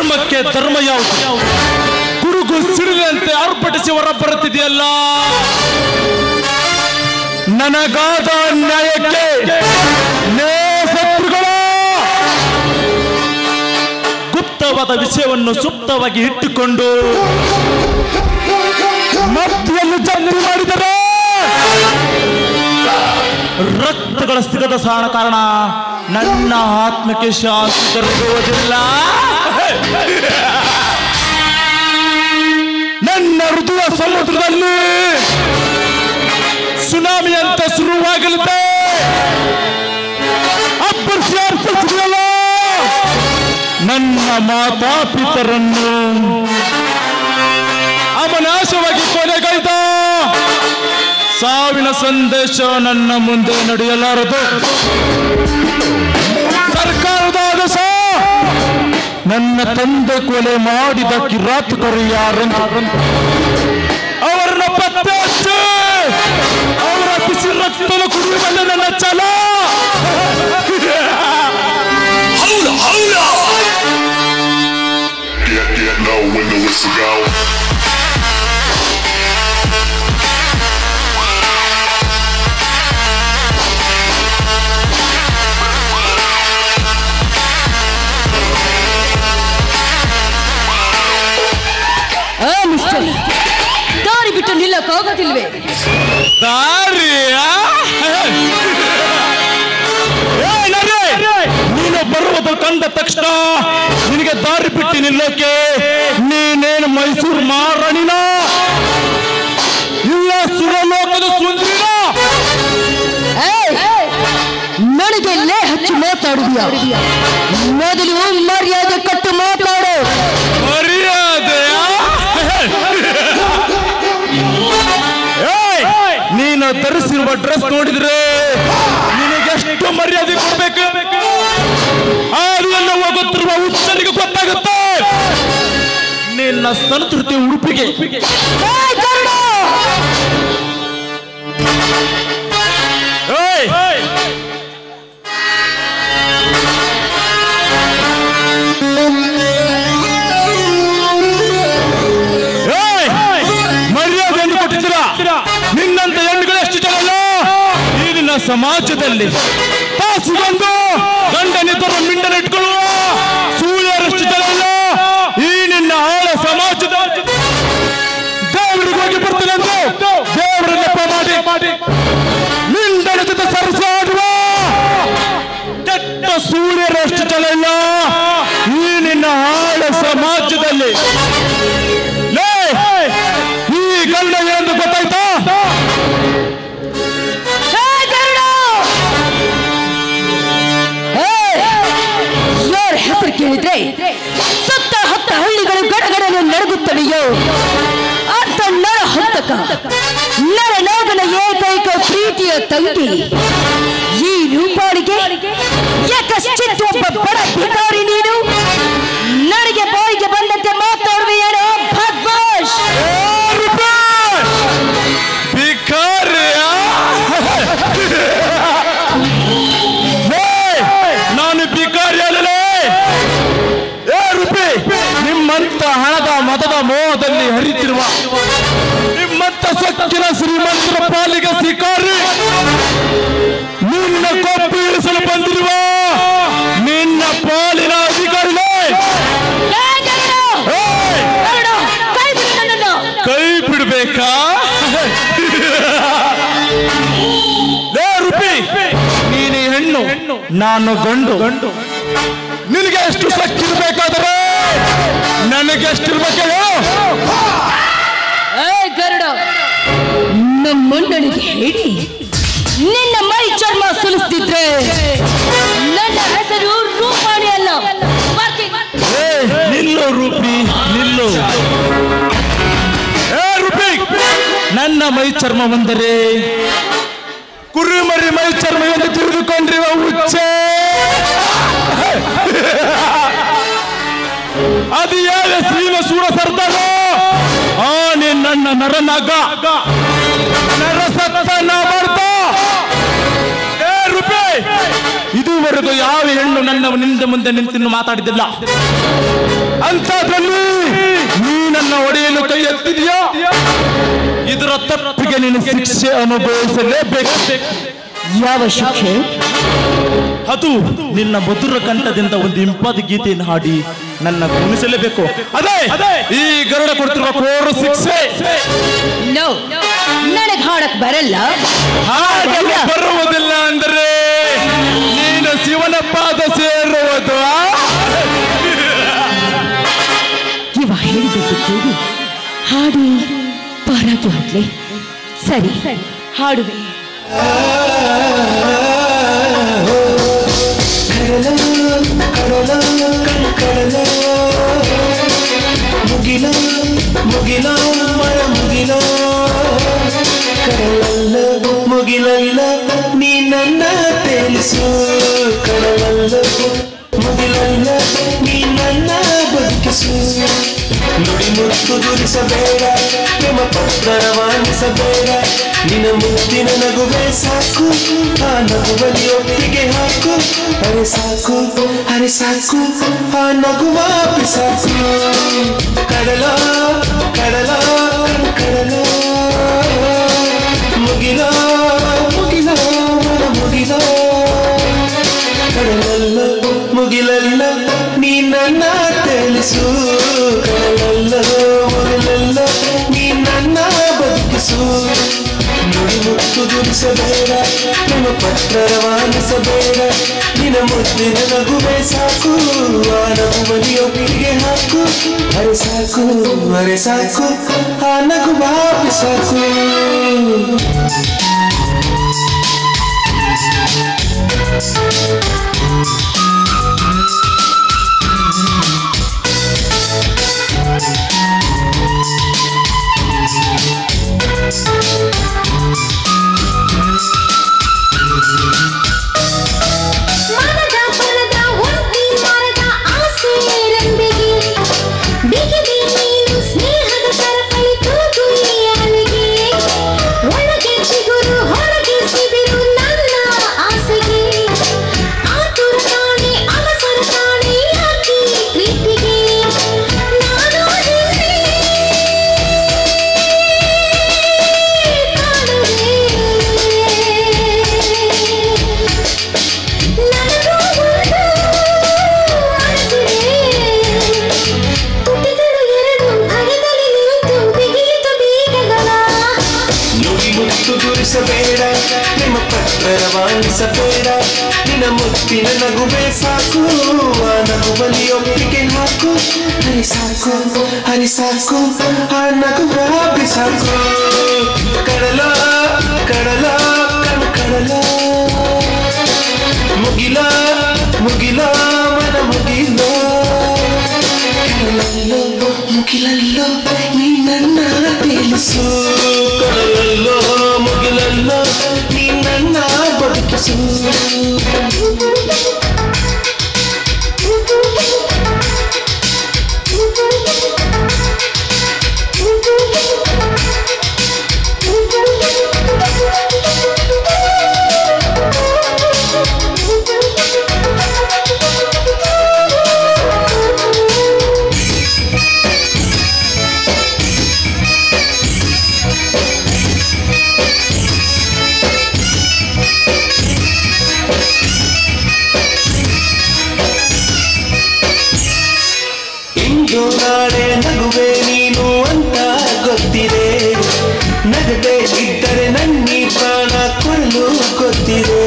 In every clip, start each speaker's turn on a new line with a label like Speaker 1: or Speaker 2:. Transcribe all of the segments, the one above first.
Speaker 1: ಧರ್ಮಕ್ಕೆ ಧರ್ಮ ಯಾವುದು? ಗುರುಗು ಸಿಡಿದಂತೆ ಆರ್ಭಟಿಸಿ ಹೊರ ಬರುತ್ತಿದೆಯಲ್ಲ. ನನಗಾದ ನ್ಯಾಯಕ್ಕೆ ಶತ್ರುಗಳ ಗುಪ್ತವಾದ ವಿಷಯವನ್ನು ಸುಪ್ತವಾಗಿ ಇಟ್ಟುಕೊಂಡು ಮಧ್ಯದಲ್ಲಿ ಜಂಬಿ ಮಾಡಿದರೆ ರಕ್ತಗಳ ಸಿಗದ ಕಾರಣ ನನ್ನ ಆತ್ಮಕ್ಕೆ ಶಾಂತಿ ದೊರಕುವುದಿಲ್ಲ. ನನ್ನ ಹೃದಯ ಸಮುದ್ರದಲ್ಲಿ ಸುನಾಮಿ ಅಂತ ಶುರುವಾಗಲಿದೆ. ಅಬ್ಬರಿಸಿದಲ್ಲ ನನ್ನ ಮಾತಾಪಿತರನ್ನು ಅಮನಾಶವಾಗಿ ಕೊಲೆಗೈದ ಸಾವಿನ ಸಂದೇಶ ನನ್ನ ಮುಂದೆ ನಡೆಯಲಾರದು. ಸರ್ಕಾರದ ಆದೇಶ ನನ್ನ ತಂದೆ ಕೊಲೆ ಮಾಡಿದ ಕಿರಾತಕರು ಯಾರೆಂದು ಅವರನ್ನ ಪತ್ತೆ ಹಚ್ಚಿ ಅವರ ಬಿಸಿ ರಕ್ತದ ಕುಡಿಯುವಲ್ಲಿ ನನ್ನ ಛಲ.
Speaker 2: ದಾರಿ ಬಿಟ್ಟು ನಿಲ್ಲಕ್ಕಾಗೋದಿಲ್ವೇ?
Speaker 1: ನೀನು ಬರುವುದು ಕಂಡ ತಕ್ಷಣ ನಿನಗೆ ದಾರಿ ಬಿಟ್ಟು ನಿಲ್ಲೋಕೆ ನೀನೇನು ಮೈಸೂರು ಮಹಾರಾಣಿನ ಇಲ್ಲ ಸುರಲೋಕದ ಸುಂದರಿನ?
Speaker 2: ನನಗೆ ಲೇ ಹಚ್ಚಿ ಮಾತಾಡುವ ಮೊದಲು ಮರ್ಯಾದೆ ಕಟ್ಟು ಮಾತಾಡು.
Speaker 1: ಮರ್ಯಾದೆ? ನೀನು ಧರಿಸಿರುವ ಡ್ರೆಸ್ ನೋಡಿದ್ರೆ ನಿನಗೆಷ್ಟು ಮರ್ಯಾದೆ ಕೊಡ್ಬೇಕು ಅದನ್ನು ಹೋಗುತ್ತಿರುವ ಹುಚ್ಚನಿಗೆ ಗೊತ್ತಾಗುತ್ತೆ. ನಿನ್ನ ಸಂಸ್ಕೃತಿ ಉಡುಪಿಗೆ ಮರ್ಯಾದೆಯನ್ನು ಕೊಟ್ಟಿದ್ದೀರಾ? ನಿನ್ನಂತ ಹೆಣ್ಣುಗಳು ಎಷ್ಟು ಜನ ಈ ನಿನ್ನ ಸಮಾಜದಲ್ಲಿ ತಾಸಿಗೊಂದು ಗಂಡನಿದ್ದರು ಮಿಂಡನಿಟ್ಕೊಳ್ಳುವ ಸೂರ್ಯರಷ್ಟು ಜನ ಇಲ್ಲ ಈ ನಿನ್ನ ಆಳ ಸಮಾಜದ. ದೇವರಿಗೆ ಹೋಗಿ ಬರ್ತೀನಂದು ದೇವರ ನೆಪ ಮಾಡಿ ಮಿಂಡನ ಜೊತೆ ಸರಸಾಡುವ ಕೆಟ್ಟ ಸೂರ್ಯರಷ್ಟು ಜನ ಇಲ್ಲ ಈ ನಿನ್ನ ಆಳ ಸಮಾಜದಲ್ಲಿ. ಈ ಗಂಡ ಎಂದು ಗೊತ್ತಾಯ್ತಾ?
Speaker 2: ಯಾರ ಹೆಸರು ಕೇಳಿದ್ರೆ ಸುತ್ತ ಹತ್ತ ಹಳ್ಳಿಗಳು ಗಡಗಡಲು ನಡುಗುತ್ತವೆಯೋ ಅಂತ ನರ ಹಂತಕ ನರನಾಗನ ಏಕೈಕ ಪ್ರೀತಿಯ ತಂಗಿ ಈ ರೂಪಾಳಿಗೆ ಯಾಕಶ್ಚಿತ್ ಒಬ್ಬ ಬಡ ಭಿಕಾರಿ ನೀನು ನನಗೆ ಬಾಯಿಗೆ ಬಂದಂತೆ ಮಾತಾಡುವೆಯಾರೋ ಭದ್ವಾಶ್?
Speaker 1: ನಾನು ಭಿಕಾರಿ ಅಲ್ಲೇ. ರೂಪಿ, ನಿಮ್ಮಂತ ಹಣದ ಮತದ ಮೋಹದಲ್ಲಿ ಹರಿತಿರುವ ನಿಮ್ಮಂತ ಸೊಕ್ಕಿನ ಶ್ರೀಮಂತರ ಪಾಲಿಗೆ ಶಿಕಾರಿ ನಿನ್ನ ಕೊಪ್ಪು ಇಳಿಸಲು ಬಂದಿರುವ ನಿನ್ನ ಪಾಲಿನ ಅಧಿಕಾರಿಗಳೇ ಕೈ ಬಿಡ್ಬೇಕಾ? ರೂಪಿ, ನೀನು ಹೆಣ್ಣು ನಾನು ಗಂಡು. ನಿನಗೆ ಎಷ್ಟು ಸಕ್ಕಿರ್ಬೇಕಾದರೆ ನನಗೆ ಎಷ್ಟಿರ್ಬೇಕು?
Speaker 2: ಗರುಡ, ನಮ್ಮಣ್ಣನಿಗೆ ಹೇಳಿ ನಿನ್ನ ಮೈ ಚರ್ಮ ಸುಲಿಸ್ತಿದ್ರೆ ನನ್ನ ಹೆಸರು ರೂಪಾಣಿ ಅಲ್ಲ.
Speaker 1: ನಿಲ್ಲು ರೂಪಿ, ನಿಲ್ಲು. ರೂಪಿ, ನನ್ನ ಮೈ ಚರ್ಮ ಬಂದರೆ ಕುರಿಮರಿ ಮೈ ಚರ್ಮ ಎಂದು ತಿಳಿದುಕೊಂಡಿರುವ ಹುಚ್ಚೆ ಅದು ಯಾವ ಶ್ರೀನ ಸೂರ ಸರ್ದಾರ ನನ್ನ ನರನಾಗ ನರಸತ್ತನ ಬರ್ತ. ರೂಪಿ, ಇದುವರೆಗೂ ಯಾವ ಹೆಣ್ಣು ನನ್ನ ನಿಂದ ಮುಂದೆ ನಿಂತು ಮಾತಾಡಿದ್ದಿಲ್ಲ. ಅಂತದ್ರಲ್ಲಿ ನೀ ನನ್ನ ಒಡೆಯಲು ಕೈ ಎತ್ತಿದೆಯಾ? ಇದರ ತಪ್ಪಿಗೆ ನೀನು ಶಿಕ್ಷೆ ಅನುಭವಿಸಲೇಬೇಕು.
Speaker 2: ಯಾವ ಶಿಕ್ಷೆ?
Speaker 1: ಅದು ನಿನ್ನ ಮಧುರ ಕಂಠದಿಂದ ಒಂದು ಇಂಪಾದ ಗೀತೆಯನ್ನು ಹಾಡಿ ನನ್ನ ಗುಣಿಸಲೇಬೇಕು. ಅದೇ ಈ ಗರುಡ ಕೊಡ್ತಿರುವ ಕೋರು ಶಿಕ್ಷೆ.
Speaker 2: ನನಗೆ ಹಾಡಕ್ ಬರಲ್ಲ.
Speaker 1: ಹಾಡಲು ಬರುವುದಿಲ್ಲ ಅಂದ್ರೆ ನೀನು ಶಿವನ ಪಾದ ಸೇರುವುದು.
Speaker 2: ಇವ ಹೇಳಿದ್ದು ಕೇಳಿ ಹಾಡಿ ಪಾರಾಗಿ ಹೋಗ್ಲಿ. ಸರಿ, ಹಾಡುವೆ.
Speaker 3: ಮುಗಿಲ ಮುಗಿಲ ಮರ ಮುಗಿಲ ಕಡಲಲ್ಲ ಮುಗಿಲಲ್ಲ ನೀ ನನ್ನ ತೇಲಿಸು. ಕಡಲಲ್ಲ ಮುಗಿಲಲ್ಲ ನೀ ನನ್ನ ಬದುಕಿಸು. ನುಡಿ ಮುತ್ತು ದುರಿಸಬೇಡ, ಪ್ರೇಮ ಪತ್ರ ರವಾನಿಸಬೇಡ. ನಿನ್ನ ಮುತ್ತಿನ ನಗುವೆ ಸಾಕು, ಆ ನಗುವಲ್ಲಿ ಒಟ್ಟಿಗೆ ಹಾಕು. ಅರೆ ಸಾಕು, ಅರೆ ಸಾಕು, ಆ ನಗುವ ಬಿಸಾಕು. ಕಡಲ ಕಡಲ ಕಡಲ ಮುಗಿಲ ಮುಗಿಲ ಮುಗಿಲ ಕಡಲಲ್ಲ ಮುಗಿಲಲ್ಲ ನೀ ನನ್ನ ತಿಳಿಸು. ಕಡಲಲ್ಲ ಮುಗಿಲಲ್ಲ ನೀ ನನ್ನ ಬದುಕಿಸು. ನುಡಿ ಮುತ್ತು ದುರಿಸಬೇಡ, ಪ್ರೇಮ ಪತ್ರ ರವಾನಿಸಬೇಡ. ನಿನ್ನ ಮುದ್ದಿನ ನಗುವೆ ಸಾಕು, ಆ ನಗುವಲ್ಲಿ ಒಪ್ಪಿಗೆ ಹಾಕು. ಅರೆ ಸಾಕು, ಅರೆ ಸಾಕು, ಆ ನಗುವ ಬಿಸಾಕು. ರವಾನಿಸಬೇಡ, ನಿನ್ನ ಮುತ್ತಿನ ನಗುವೆ ಸಾಕು, ಆ ನಗುವಲ್ಲಿ ಒಪ್ಪಿಗೆ ಹಾಕು. ಹರಿ ಸಾಕು, ಹರಿ ಸಾಕು, ಆ ನಗುವ ಬಿಸಾಕು. ಕಡಲ ಕಡಲ ಕಡಲ ಮುಗಿಲ ಮುಗಿಲ ಮನ ಮುಗಿಲ. ಕಡಲಲ್ಲೋ ಮುಗಿಲಲ್ಲೋ ನೀ ನನ್ನ ತಿಳಿಸು. ಕಡಲಲ್ಲೋ ಮುಗಿಲಲ್ಲೋ ನೀ ನನ್ನ ಬದುಕಿಸು. ನಾಳೆ ನಗುವೆ ನೀನು ಅಂತ ಗೊತ್ತಿದೆ, ನಗದೆ ಇದ್ದರೆ ನನ್ನಿ ಪ್ರಾಣ ಕೊಡಲು ಗೊತ್ತಿದೆ.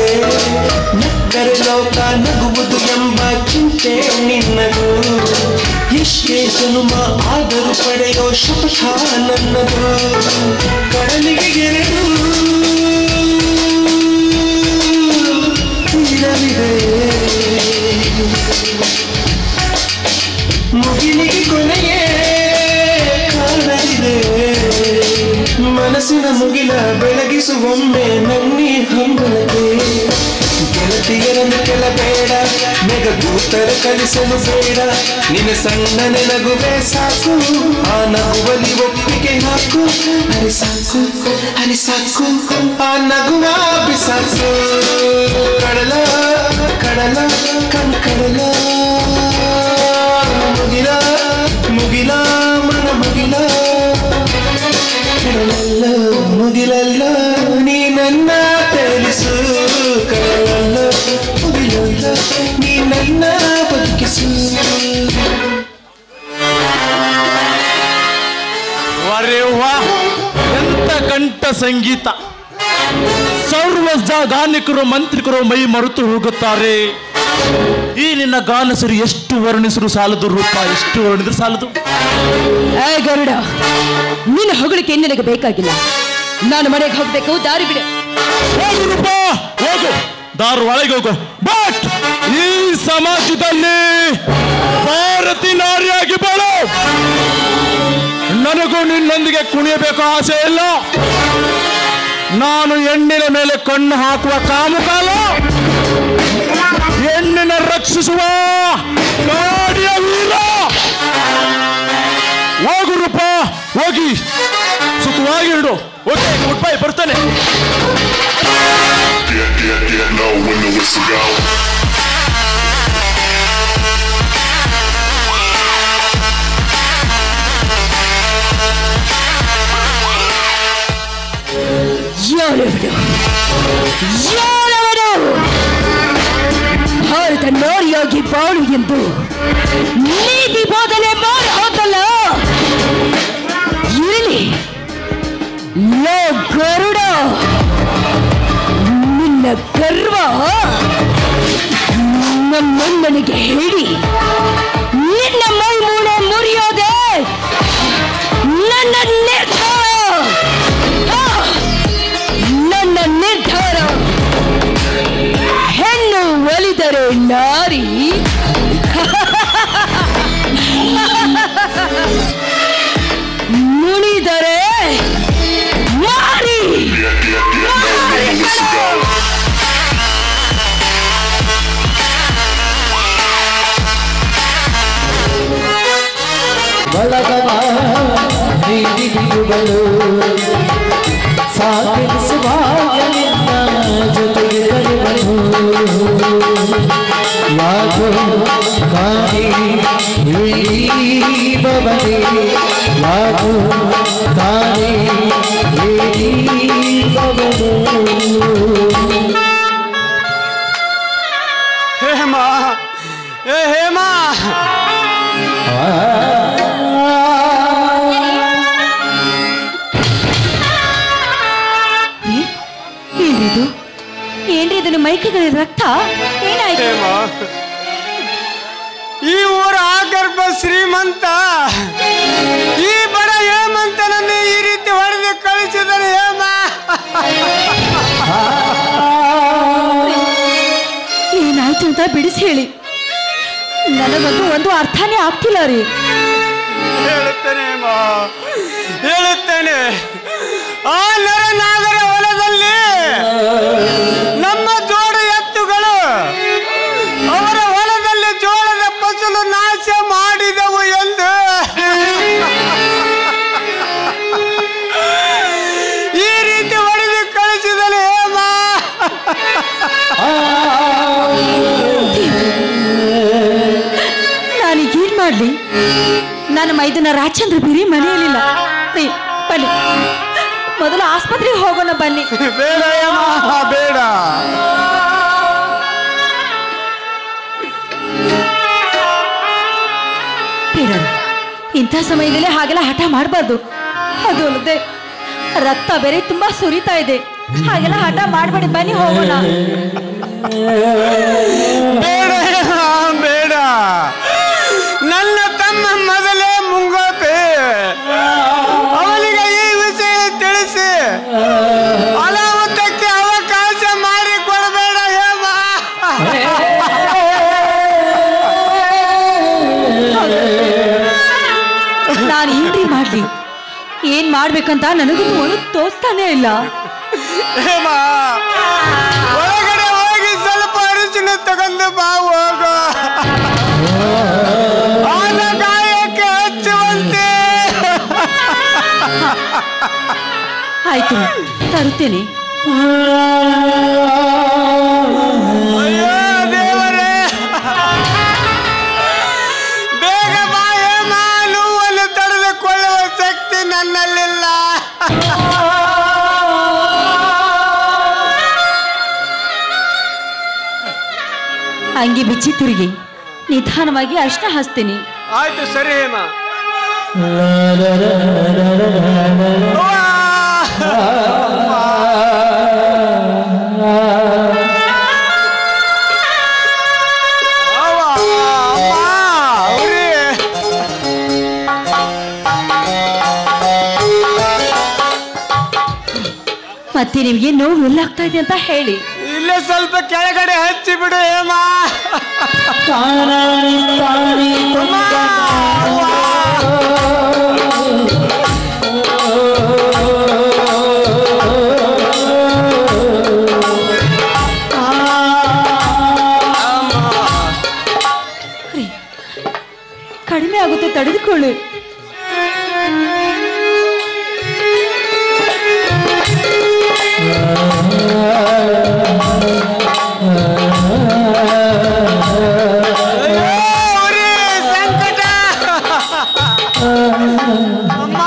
Speaker 3: ನಕ್ಕರೆ ಲೋಕ ನಗುವುದು ಎಂಬ ಚಿಂತೆ ನಿನ್ನದು, ಎಷ್ಟೇ ಜನುಮ ಆದರೂ ಪಡೆಯೋ ಶಪಥ ನನ್ನದು. ಕಡಲಿಗೆ ಗೆರೆದು ತೀರವಿದೆ, ಮುಗಿಲಿಗೆ ಕೊನೆಯೇ ಕಾಣಲಿದೆ. ಮನಸ್ಸಿನ ಮುಗಿಲ ಬೆಳಗಿಸುವೊಮ್ಮೆ ನನ್ನಿ ಹಂಬಲಕ್ಕೆ. ಗೆಳತಿಯರನ್ನು ಕೆಲಬೇಡ, ಮೆಗದೂತರ ಕಲಿಸಲು ಬೇಡ. ನಿನ್ನ ಸಣ್ಣನೆ ನಗುವೆ ಸಾಕು, ಆ ನಗುವಲ್ಲಿ ಒಪ್ಪಿಗೆ ಹಾಕು. ಹರಿ ಸಾಕು, ಹರಿ ಸಾಕು, ಆ ನಗುವ ಬಿಸಾಕು. ಕಡಲ ಕಡಲ ಕಡಲ ಮುಗಿಲ ನೀ ನನ್ನ ಬದುಕಿಸು.
Speaker 1: ಎಂತ ಕಂಠ ಸಂಗೀತ! ಸರ್ವ ಗಾನಿಕರು ಮಂತ್ರಿಕರು ಮೈ ಮರೆತು ಹೋಗುತ್ತಾರೆ. ಈ ನಿನ್ನ ಗಾನಸರು ಎಷ್ಟು ವರ್ಣಿಸರು ಸಾಲದು, ರೂಪ ಎಷ್ಟು ವರ್ಣಿದ್ರು ಸಾಲದು.
Speaker 2: ಏ ಗರುಡ, ನಿನ್ನ ಹೊಗಳಿಕೆ ನಿನಗೆ ಬೇಕಾಗಿಲ್ಲ. ನಾನು ಮನೆಗೆ ಹೋಗ್ಬೇಕು, ದಾರಿ ಬಿಡು.
Speaker 1: ಹೋಗು ರೂಪ, ಹೋಗು, ದಾರು ಒಳಗೆ ಹೋಗು. ಬಟ್ ಈ ಸಮಾಜದಲ್ಲಿ ಭಾರತಿ ನಾರಿಯಾಗಿ ಬಾಳು. ನನಗೂ ನಿನ್ನೊಂದಿಗೆ ಕುಣಿಯಬೇಕು ಆಸೆ ಇಲ್ಲ. ನಾನು ಹೆಣ್ಣಿನ ಮೇಲೆ ಕಣ್ಣು ಹಾಕುವ ಕಾಮುಕಾಲ, ಹೆಣ್ಣಿನ ರಕ್ಷಿಸುವ ಕಾಡಿಯ ವೀರ. ಹೋಗು ರೂಪ, ಹೋಗಿ ಸುಖವಾಗಿ ಇಡು. ಓಕೆ, ಗುಡ್ ಬೈ, ಬರ್ತೇನೆ.
Speaker 2: ಭಾರತ ನಾರಿಯಾಗಿ ಬಾಳು ಎಂದು ನೀತಿ ಬೋಧನೆ ಮಾಡಿ ಹೋದಲ್ಲ. ಇರಲಿ ಲೋ ಗರುಡ, ನಿನ್ನ ಗರ್ವ ನಮ್ಮಣ್ಣನಿಗೆ ಹೇಳಿ ನಿನ್ನ ಮೈ ಮೂಳೆ ಮುರಿಯೋದೆ ನನ್ನ ನಿರ್ಧಾರ. ನನ್ನ ನಿರ್ಧಾರ. ಹೆಣ್ಣು ಒಲಿದರೆ ನಾರಿ, ಮುಣಿದರೆ ಮಾರಿ.
Speaker 3: ಬಳಗವ ನೀಡಿಗಳು ಸಾಗಿಸುವ ಜೊತೆಗೆ ಕರೆಗಳು. ಯಾಕೋ ಕಾಣಿ ಬಬನೆ, ಯಾಕೋ ಕಾಣಿ ಬಬನೆ.
Speaker 4: ಹೇಮಾ, ಏ ಹೇಮಾ,
Speaker 2: ಏನ್ರಿದು? ಏನ್ರಿ ಇದನ್ನು ಮೈಕಗಳ ರಕ್ತ? ಏನಾಯ್ತು?
Speaker 4: ಹೇಮಾ, ಈ ಊರ ಆಗರ್ಭ ಶ್ರೀಮಂತ ಈ ಬಡ ಹೇಮಂತನನ್ನು ಈ ರೀತಿ ಹೊಡೆದು ಕಳಿಸಿದನು. ಹೇಮಾ,
Speaker 2: ಏನಾಯ್ತು ಅಂತ ಬಿಡಿಸಿ ಹೇಳಿ. ನನಗಂತೂ ಒಂದು ಅರ್ಥನೇ ಆಗ್ತಿಲ್ಲ ರೀ.
Speaker 4: ಹೇಳುತ್ತೇನೆ ಹೇಮಾ, ಹೇಳುತ್ತೇನೆ. ಆ ನರನಾಗರ ಹೊಲದಲ್ಲಿ ನಮ್ಮ ಜೋಡ ಎತ್ತುಗಳು ಅವರ ಹೊಲದಲ್ಲಿ ಜೋಳದ ಫಸಲು ನಾಶ ಮಾಡಿದವು ಎಂದು ಈ ರೀತಿ ಹೊಡೆದು ಕಳಿಸಿದನು. ಹೇಮಾ,
Speaker 2: ನಾನೀಗೇನ್ ಮಾಡ್ಲಿ? ನನ್ನ ಮೈದನ ರಾಜಚಂದ್ರ ಬಿರಿ ಮನೆಯಲ್ಲಿಲ್ಲ. ಬನ್ನಿ, ಮೊದಲು ಆಸ್ಪತ್ರೆಗೆ ಹೋಗೋಣ ಬನ್ನಿ.
Speaker 4: ಬೇಡ ಹೇಮಾ, ಬೇಡ.
Speaker 2: ಬೇಡ, ಇಂಥ ಸಮಯದಲ್ಲಿ ಹಾಗೆಲ್ಲ ಹಠ ಮಾಡಬಾರ್ದು. ಅದು ಅಲ್ಲದೆ ರಕ್ತ ಬೇರೆ ತುಂಬಾ ಸುರಿತಾ ಇದೆ. ಹಾಗೆಲ್ಲ ಹಠ ಮಾಡಬೇಡಿ, ಬನ್ನಿ ಹೋಗೋಣ.
Speaker 4: ಬೇಡ ಹೇಮಾ, ಬೇಡ. ನನ್ನ ತಮ್ಮ ಮೊದಲೇ ಮುಂಗೋಪೆ. ಅವನಿಗೆ ಈ ವಿಷಯ ತಿಳಿಸಿ ಅನಾಹುತಕ್ಕೆ ಅವಕಾಶ ಮಾಡಿಕೊಡಬೇಡ ಹೇಮಾ.
Speaker 2: ನಾನು ಏನ್ರಿ ಮಾಡ್ಲಿ? ಏನ್ ಮಾಡ್ಬೇಕಂತ ನನಗೂ ಒಂದು ತೋಚ್ತಾನೆ ಇಲ್ಲ.
Speaker 4: ಹೇಮಾ, ಒಳಗಡೆ ಹೋಗಿ ಸ್ವಲ್ಪ ಅರಿಶಿನ ತಗೊಂಡು ಬಾ, ಹೋಗು. ಆದ ಗಾಯಕ್ಕೆ ಹಚ್ಚುವಂತೆ.
Speaker 2: ಆಯ್ತು, ತರುತ್ತೇನೆ.
Speaker 4: ಅಯ್ಯೋ ದೇವರೇ, ಬೇಗ ಬಾ ಹೇಮಾ. ನೋವನ್ನು ತಡೆದುಕೊಳ್ಳುವ ಶಕ್ತಿ ನನ್ನಲ್ಲಿಲ್ಲ.
Speaker 2: ಅಂಗಿ ಬಿಚ್ಚಿ ತಿರುಗಿ ನಿಧಾನವಾಗಿ ಅರ್ಶನ ಹಚ್ತೀನಿ.
Speaker 4: ಆಯ್ತು ಸರಿ ಹೇಮ.
Speaker 2: ಮತ್ತೆ ನಿಮ್ಗೆ ನೋವು ಎಲ್ಲಾಗ್ತಾ ಇದೆ ಅಂತ ಹೇಳಿ.
Speaker 4: ಇಲ್ಲೇ ಸ್ವಲ್ಪ ಕೆಳಗಡೆ ಹಚ್ಚಿ ಬಿಡು ಹೇಮ.
Speaker 2: ಕಡಿಮೆ ಆಗುತ್ತೆ, ತಡೆದುಕೊಳ್ಳಿ.
Speaker 4: ಸಂಕಟ ಅಮ್ಮ.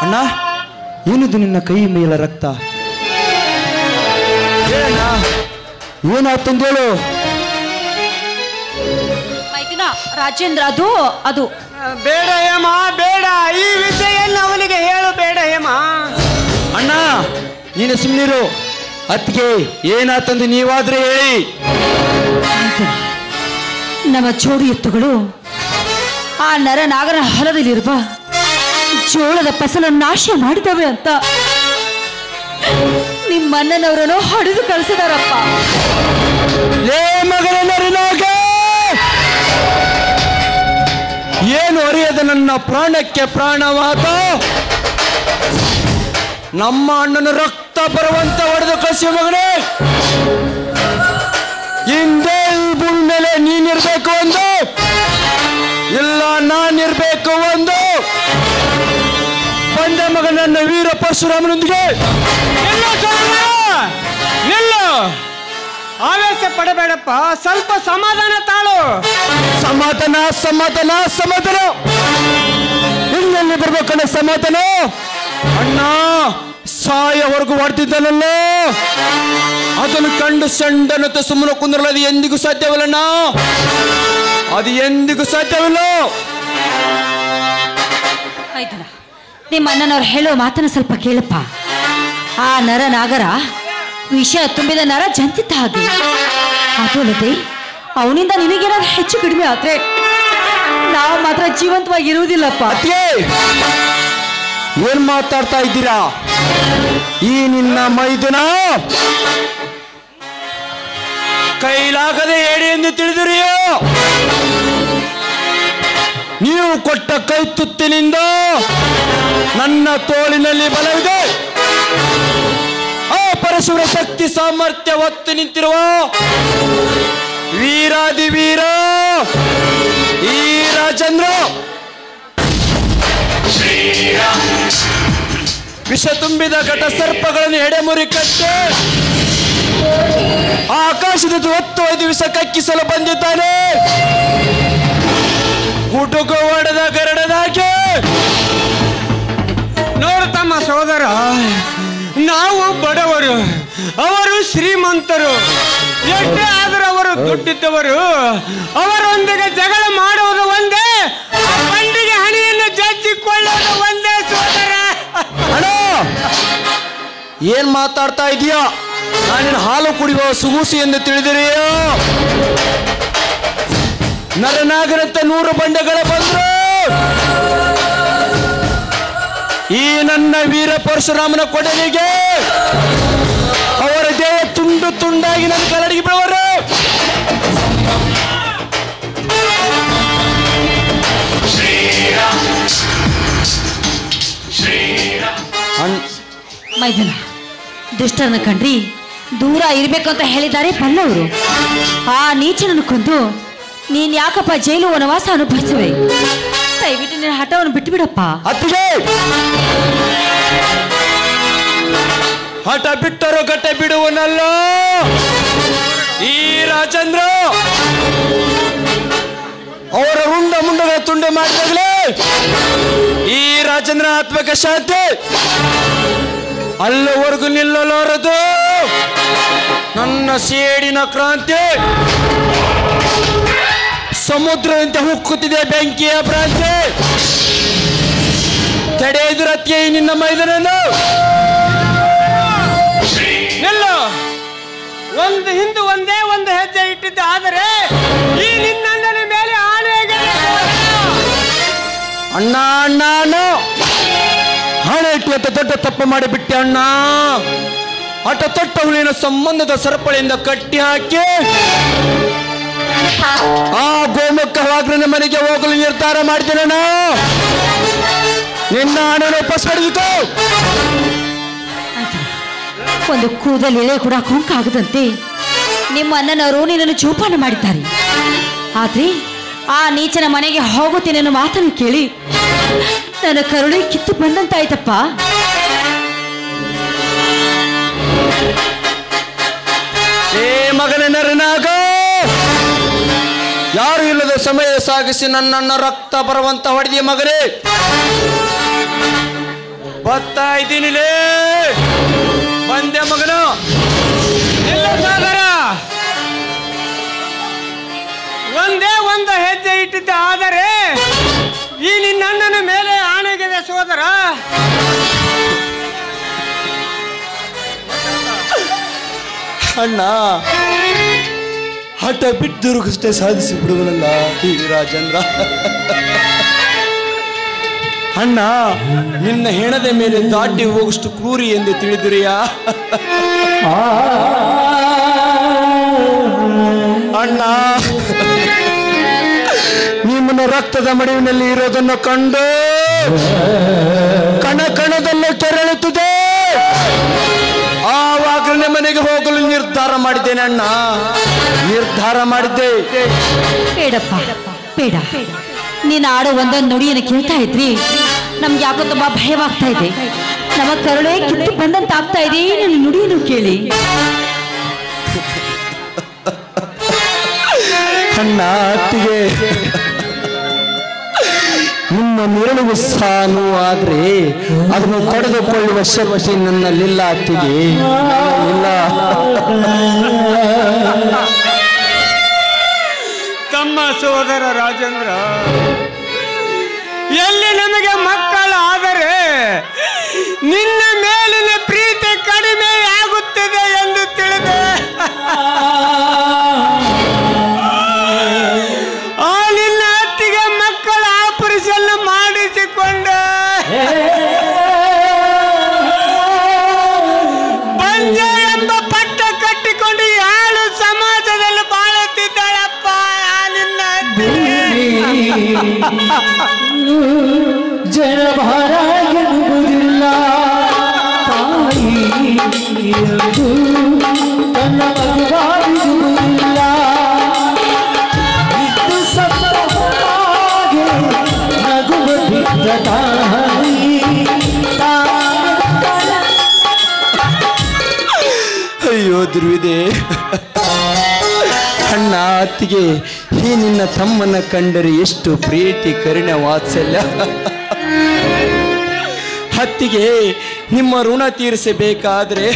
Speaker 5: ಅಣ್ಣ, ಏನಿದು ನಿನ್ನ ಕೈ ಮೇಲ ರಕ್ತ? ಏನಾಗ್ತಂದೇಳು?
Speaker 2: ರಾಜೇಂದ್ರ, ಅದು
Speaker 4: ಬೇಡ ಹೇಮ, ಬೇಡ. ಈ ವಿಷಯವನ್ನು ಅವನಿಗೆ ಹೇಳು, ಬೇಡ ಹೇಮ.
Speaker 5: ಅಣ್ಣ, ನೀನು ಸುಮ್ಮನಿರು. ಅತ್ತಿಗೆ ಏನಾತಂದು ನೀವಾದ್ರೆ ಹೇಳಿ.
Speaker 2: ನಮ್ಮ ಜೋಡಿ ಎತ್ತುಗಳು ಆ ನರನಾಗರ ಹೊಲದಲ್ಲಿರುವ ಜೋಳದ ಫಸಲನ್ನು ನಾಶ ಮಾಡಿದವೆ ಅಂತ ನಿಮ್ಮಣ್ಣನವರನ್ನು ಹೊಡೆದು ಕಳಿಸಿದಾರಪ್ಪ.
Speaker 5: ಲೇ ಮಗನ ನರನಾಗ, ಏನು ಅರಿಯದ ನನ್ನ ಪ್ರಾಣಕ್ಕೆ ಪ್ರಾಣವಾದ ನಮ್ಮ ಅಣ್ಣನ ರಕ್ತ ಬರುವಂತ ಹೊಡೆದು ಕಳಿಸಿ ಮಗನೇ. ಹಿಂದೆ ಈ ಭೂಮಿ ಮೇಲೆ ನೀನಿರ್ಬೇಕು ಒಂದು, ಇಲ್ಲ ನಾನಿರ್ಬೇಕು ಒಂದು. ಬಂದೆ ಮಗ ನನ್ನ ವೀರ ಪರಶುರಾಮನೊಂದಿಗೆ.
Speaker 4: ನಿಲ್ಲು, ಆವೇಶ ಪಡಬೇಡಪ್ಪ, ಸ್ವಲ್ಪ ಸಮಾಧಾನ ತಾಳು.
Speaker 5: ಸಮಾಧಾನ ಸಮಾಧಾನ ಸಮಾಧಾನ, ಇನ್ನೆಲ್ಲಿ ಬರ್ಬೇಕಣ್ಣ ಸಮಾಧಾನ? ಅಣ್ಣ ಸಾಯವರೆಗೂ ಹೊಡ್ತಿದ್ದಾನಲ್ಲ, ಅದನ್ನು ಕಂಡು ಸಣ್ಣನಂತೆ ಸುಮ್ಮನೆ ಕುಂದ್ರಲ್ಲ. ಅದು ಎಂದಿಗೂ ಸಾಧ್ಯವಿಲ್ಲಣ್ಣ, ಅದು ಎಂದಿಗೂ ಸಾಧ್ಯವಿಲ್ಲ.
Speaker 2: ಆಯ್ತಲ್ಲ, ನಿಮ್ಮ ಅಣ್ಣನವ್ರು ಹೇಳೋ ಮಾತನ್ನ ಸ್ವಲ್ಪ ಕೇಳಪ್ಪ. ಆ ನರನಾಗರ ವಿಷ ತುಂಬಿದ ನರ ಜಂತಿದ್ದ ಹಾಗೆ. ಅದು ಅಲ್ಲದೆ ಅವನಿಂದ ನಿನಗೇನಾದ್ರೂ ಹೆಚ್ಚು ಕಡಿಮೆ ಆದ್ರೆ ನಾವು ಮಾತ್ರ ಜೀವಂತವಾಗಿ ಇರುವುದಿಲ್ಲಪ್ಪ.
Speaker 5: ಏನ್ ಮಾತಾಡ್ತಾ ಇದ್ದೀರಾ? ಈ ನಿನ್ನ ಮೈದುನ ಕೈಲಾಗದೆ ಹೇಳಿ ಎಂದು ತಿಳಿದಿರಿಯೋ? ನೀವು ಕೊಟ್ಟ ಕೈ ತುತ್ತಿನಿಂದ ನನ್ನ ತೋಳಿನಲ್ಲಿ ಬಲವಿದೆ. ಆ ಪರಶುರ ಶಕ್ತಿ ಸಾಮರ್ಥ್ಯ ಹೊತ್ತು ನಿಂತಿರುವ ವೀರಾದಿ ವೀರ ಈ ರಾಜೇಂದ್ರ ವಿಷ ತುಂಬಿದ ಘಟ ಸರ್ಪಗಳನ್ನು ಎಡೆಮುರಿ ಕಟ್ಟಿ ಆಕಾಶದ ಹೊತ್ತು ಒಯ್ದು ವಿಷ ಕಕ್ಕಿಸಲು ಬಂದಿದ್ದಾನೆ. ಗುಟುಕು ಹೊಡೆದ ಗರಡದಾಗೆ.
Speaker 4: ನೋಡು ತಮ್ಮ ಸೋದರ, ನಾವು ಬಡವರು, ಅವರು ಶ್ರೀಮಂತರು. ಎಷ್ಟೇ ಆದರೂ ಅವರು ದುಡ್ಡಿದ್ದವರು. ಅವರೊಂದಿಗೆ ಜಗಳ ಮಾಡುವುದು ಒಂದೇ, ಬಂಡಿಗೆ ಹಣಿಯನ್ನು ಜಜ್ಜಿಕೊಳ್ಳುವುದು ಒಂದೇ ಸೋದರ.
Speaker 5: ಅಣ್ಣ, ಏನ್ ಮಾತಾಡ್ತಾ ಇದೀಯಾ? ನಾನಿನ ಹಾಲು ಕುಡಿಯುವ ಸುಗೂಸಿ ಎಂದು ತಿಳಿದಿರಿಯೋ? ನರನಾಗರಂತೆ 100 ಬಂಡೆಗಳ ಬಂದ್ರು. ಈ ನನ್ನ ವೀರ ಪರಶುರಾಮನ ಕೊಡಲಿಗೆ ಅವರ ದೇಹ ತುಂಡು ತುಂಡಾಗಿ ನನ್ನ ಕರಡಿಗೆ ಬಿಡುವರು.
Speaker 2: ಮೈದನ, ದುಷ್ಟರನ್ನ ಕಂಡ್ರಿ ದೂರ ಇರಬೇಕು ಅಂತ ಹೇಳಿದ್ದಾರೆ ಬಲ್ಲವರು. ಆ ನೀಚನನ್ನು ಕೊಂದು ನೀನ್ ಯಾಕಪ್ಪ ಜೈಲು ವನವಾಸ ಅನುಭವಿಸುವೆ? ದಯವಿಟ್ಟು ನಿನ್ನ ಹಠವನ್ನು ಬಿಟ್ಟು ಬಿಡಪ್ಪ.
Speaker 5: ಅತ್ತಿಗೆ, ಹಠ ಬಿಟ್ಟರು ಘಟ ಬಿಡುವನಲ್ಲ ಈ ರಾಜೇಂದ್ರ. ಅವರ ರುಂಡ ಮುಂಡಗಳ ತುಂಡೆ ಮಾಡಿದಾಗಲೇ ಈ ರಾಜೇಂದ್ರ ಆತ್ಮಕ ಶಾಂತಿ ಅಲ್ಲಿವರೆಗೂ ನಿಲ್ಲಲಾರದು. ನನ್ನ ಸೇಡಿನ ಕ್ರಾಂತಿ ಸಮುದ್ರದಂತೆ ಹುಕ್ಕುತ್ತಿದೆ ಬೆಂಕಿಯ ಭ್ರಾಂತಿ. ತಡೆಯುವುದಕ್ಕೆ ನಿನ್ನ ಮೈದನನ್ನು
Speaker 4: ನಿಲ್ಲ. ಹಿಂದೆ ಒಂದೇ ಒಂದು ಹೆಜ್ಜೆ ಇಟ್ಟಿದ್ದ, ಆದರೆ ಈ ನಿನ್ನಣ್ಣನ ಮೇಲೆ ಆನೆಗೆ
Speaker 5: ಅಣ್ಣ ಅಣ್ಣ ಅಣ್ಣ ಹಣೆ ಇಟ್ಟು ದೊಡ್ಡ ತಪ್ಪು ಮಾಡಿಬಿಟ್ಟೆ ಅಣ್ಣ. ಅಟ ತೊಟ್ಟ ಹುಲಿನ ಸಂಬಂಧದ ಸರಪಳಿಯಿಂದ ಕಟ್ಟಿ ಹಾಕಿ ಆ ಗೋಮುಖವಾಗ್ರನ ಮನೆಗೆ ಹೋಗಲು ನಿರ್ಧಾರ ಮಾಡಿದ್ದೇನೆ. ನಿನ್ನ ಹಣನ ವಾಪಸ್ ಪಡೆದುಕೋ.
Speaker 2: ಒಂದು ಕೂದಲು ಎಳೆ ಕೂಡ ಕೊಂಕಾಗದಂತೆ ನಿಮ್ಮ ಅಣ್ಣನವರು ನಿನ್ನನ್ನು ಜೋಪಾನ ಮಾಡಿದ್ದಾರೆ. ಆದ್ರೆ ಆ ನೀಚನ ಮನೆಗೆ ಹೋಗುತ್ತೇನೆ ಅನ್ನೋ ಮಾತನ್ನು ಕೇಳಿ ನನ್ನ ಕರುಳೆ ಕಿತ್ತು ಬಂದಂತಾಯ್ತಪ್ಪ.
Speaker 5: ಏ ಮಗನ ನರನಾಗ, ಯಾರು ಇಲ್ಲದ ಸಮಯ ಸಾಗಿಸಿ ನನ್ನನ್ನ ರಕ್ತ ಬರುವಂತ ಹೊಡೆದಿಯ ಮಗನೇ. ಬರ್ತಾ ಇದ್ದೀನಿಲೇ, ಬಂದೆ ಮಗನು.
Speaker 4: ಇಲ್ಲ ಸಾಗರ, ಒಂದೇ ಒಂದು ಹೆಜ್ಜೆ ಇಟ್ಟಿದ್ದ, ಆದರೆ ಈ ನಿನ್ನಣ್ಣನ ಮೇಲೆ ಆನೆಗಿದೆ ಸೋದರ.
Speaker 5: ಅಣ್ಣ, ಹಠ ಬಿದ್ದುರುಗಷ್ಟೇ ಸಾಧಿಸಿ ಬಿಡುವನಲ್ಲ ಈ ರಾಜೇಂದ್ರ. ಅಣ್ಣ, ನಿನ್ನ ಹೆಣದ ಮೇಲೆ ದಾಟಿ ಹೋಗಷ್ಟು ಕ್ರೂರಿ ಎಂದು ತಿಳಿದಿರಿಯಾ ಅಣ್ಣ? ನಿಮ್ಮನ್ನ ರಕ್ತದ ಮಡುವಿನಲ್ಲಿ ಇರೋದನ್ನು ಕಂಡು ಕಣ ಕಣದಲ್ಲೂ ಕೆರಳುತ್ತದೆ. ಆವಾಗ ಮನೆಗೆ ಹೋಗಲು ನಿರ್ಧಾರ ಮಾಡಿದ್ದೇನೆ ಅಣ್ಣ, ನಿರ್ಧಾರ ಮಾಡಿದ್ದೆ.
Speaker 2: ಬೇಡಪ್ಪ ಬೇಡ, ನೀನು ಆಡೋ ಒಂದೊಂದು ನುಡಿಯನ್ನು ಕೇಳ್ತಾ ಇದ್ರಿ ನಮ್ಗೆ ಯಾಕೋ ತುಂಬಾ ಭಯವಾಗ್ತಾ ಇದೆ. ನಮ್ಮ ಕರುಳೆ ಕಿತ್ತು ಬಂದಂತ ಆಗ್ತಾ ಇದೆ ನನ್ನ ನುಡಿಯನ್ನು ಕೇಳಿ.
Speaker 5: ಅಣ್ಣ, ಅತ್ತಿಗೆ ನಿಮ್ಮ ನಿರಳುವು ಸಾನು ಆದ್ರೆ ಅದನ್ನು ತಡೆದುಕೊಳ್ಳುವ ಶಕ್ತಿ ನನ್ನಲ್ಲಿಲ್ಲ ಅತ್ತಿಗೆ, ಇಲ್ಲ.
Speaker 4: ತಮ್ಮ ಸೋದರ ರಾಜೇಂದ್ರ, ಎಲ್ಲಿ ನಮಗೆ ಮಕ್ಕಳಾದರೆ ನಿನ್ನ ಮೇಲಿನ ಪ್ರೀತಿ ಕಡಿಮೆ ಆಗುತ್ತದೆ ಎಂದು ತಿಳಿದೆ ಆ ನಿನ್ನ ಅತ್ತಿಗೆ ಮಕ್ಕಳ ಆಪರೇಷನ್ ಮಾಡಿಸಿಕೊಂಡೆ. ಬಂಜ ಎಂಬ ಪಟ್ಟ ಕಟ್ಟಿಕೊಂಡು ಯಾಳು ಸಮಾಜದಲ್ಲಿ ಬಾಳುತ್ತಿದ್ದಾಳಪ್ಪ ಆ ನಿನ್ನ
Speaker 3: ಜನಭಾರ ಎನ್ನುವುದಿಲ್ಲ ತಾಯಿ ಎಂದು ತನ್ನ ಮಗುವಾಗಿರುವುದಿಲ್ಲ. ಇದು ಸತ್ಯವಾಗಿ ನಗುವ ಬಿದ್ದ ತಾಯಿ
Speaker 5: ಅಯ್ಯೋ ಧ್ರುವಿದೆ. ಅಣ್ಣ, ಅತ್ತಿಗೆ ಈ ನಿನ್ನ ತಮ್ಮನ ಕಂಡರೆ ಎಷ್ಟು ಪ್ರೀತಿ ಕರುಣೆ ವಾತ್ಸಲ್ಯ. ಅತ್ತಿಗೆ ನಿಮ್ಮ ಋಣ ತೀರಿಸಬೇಕಾದ್ರೆ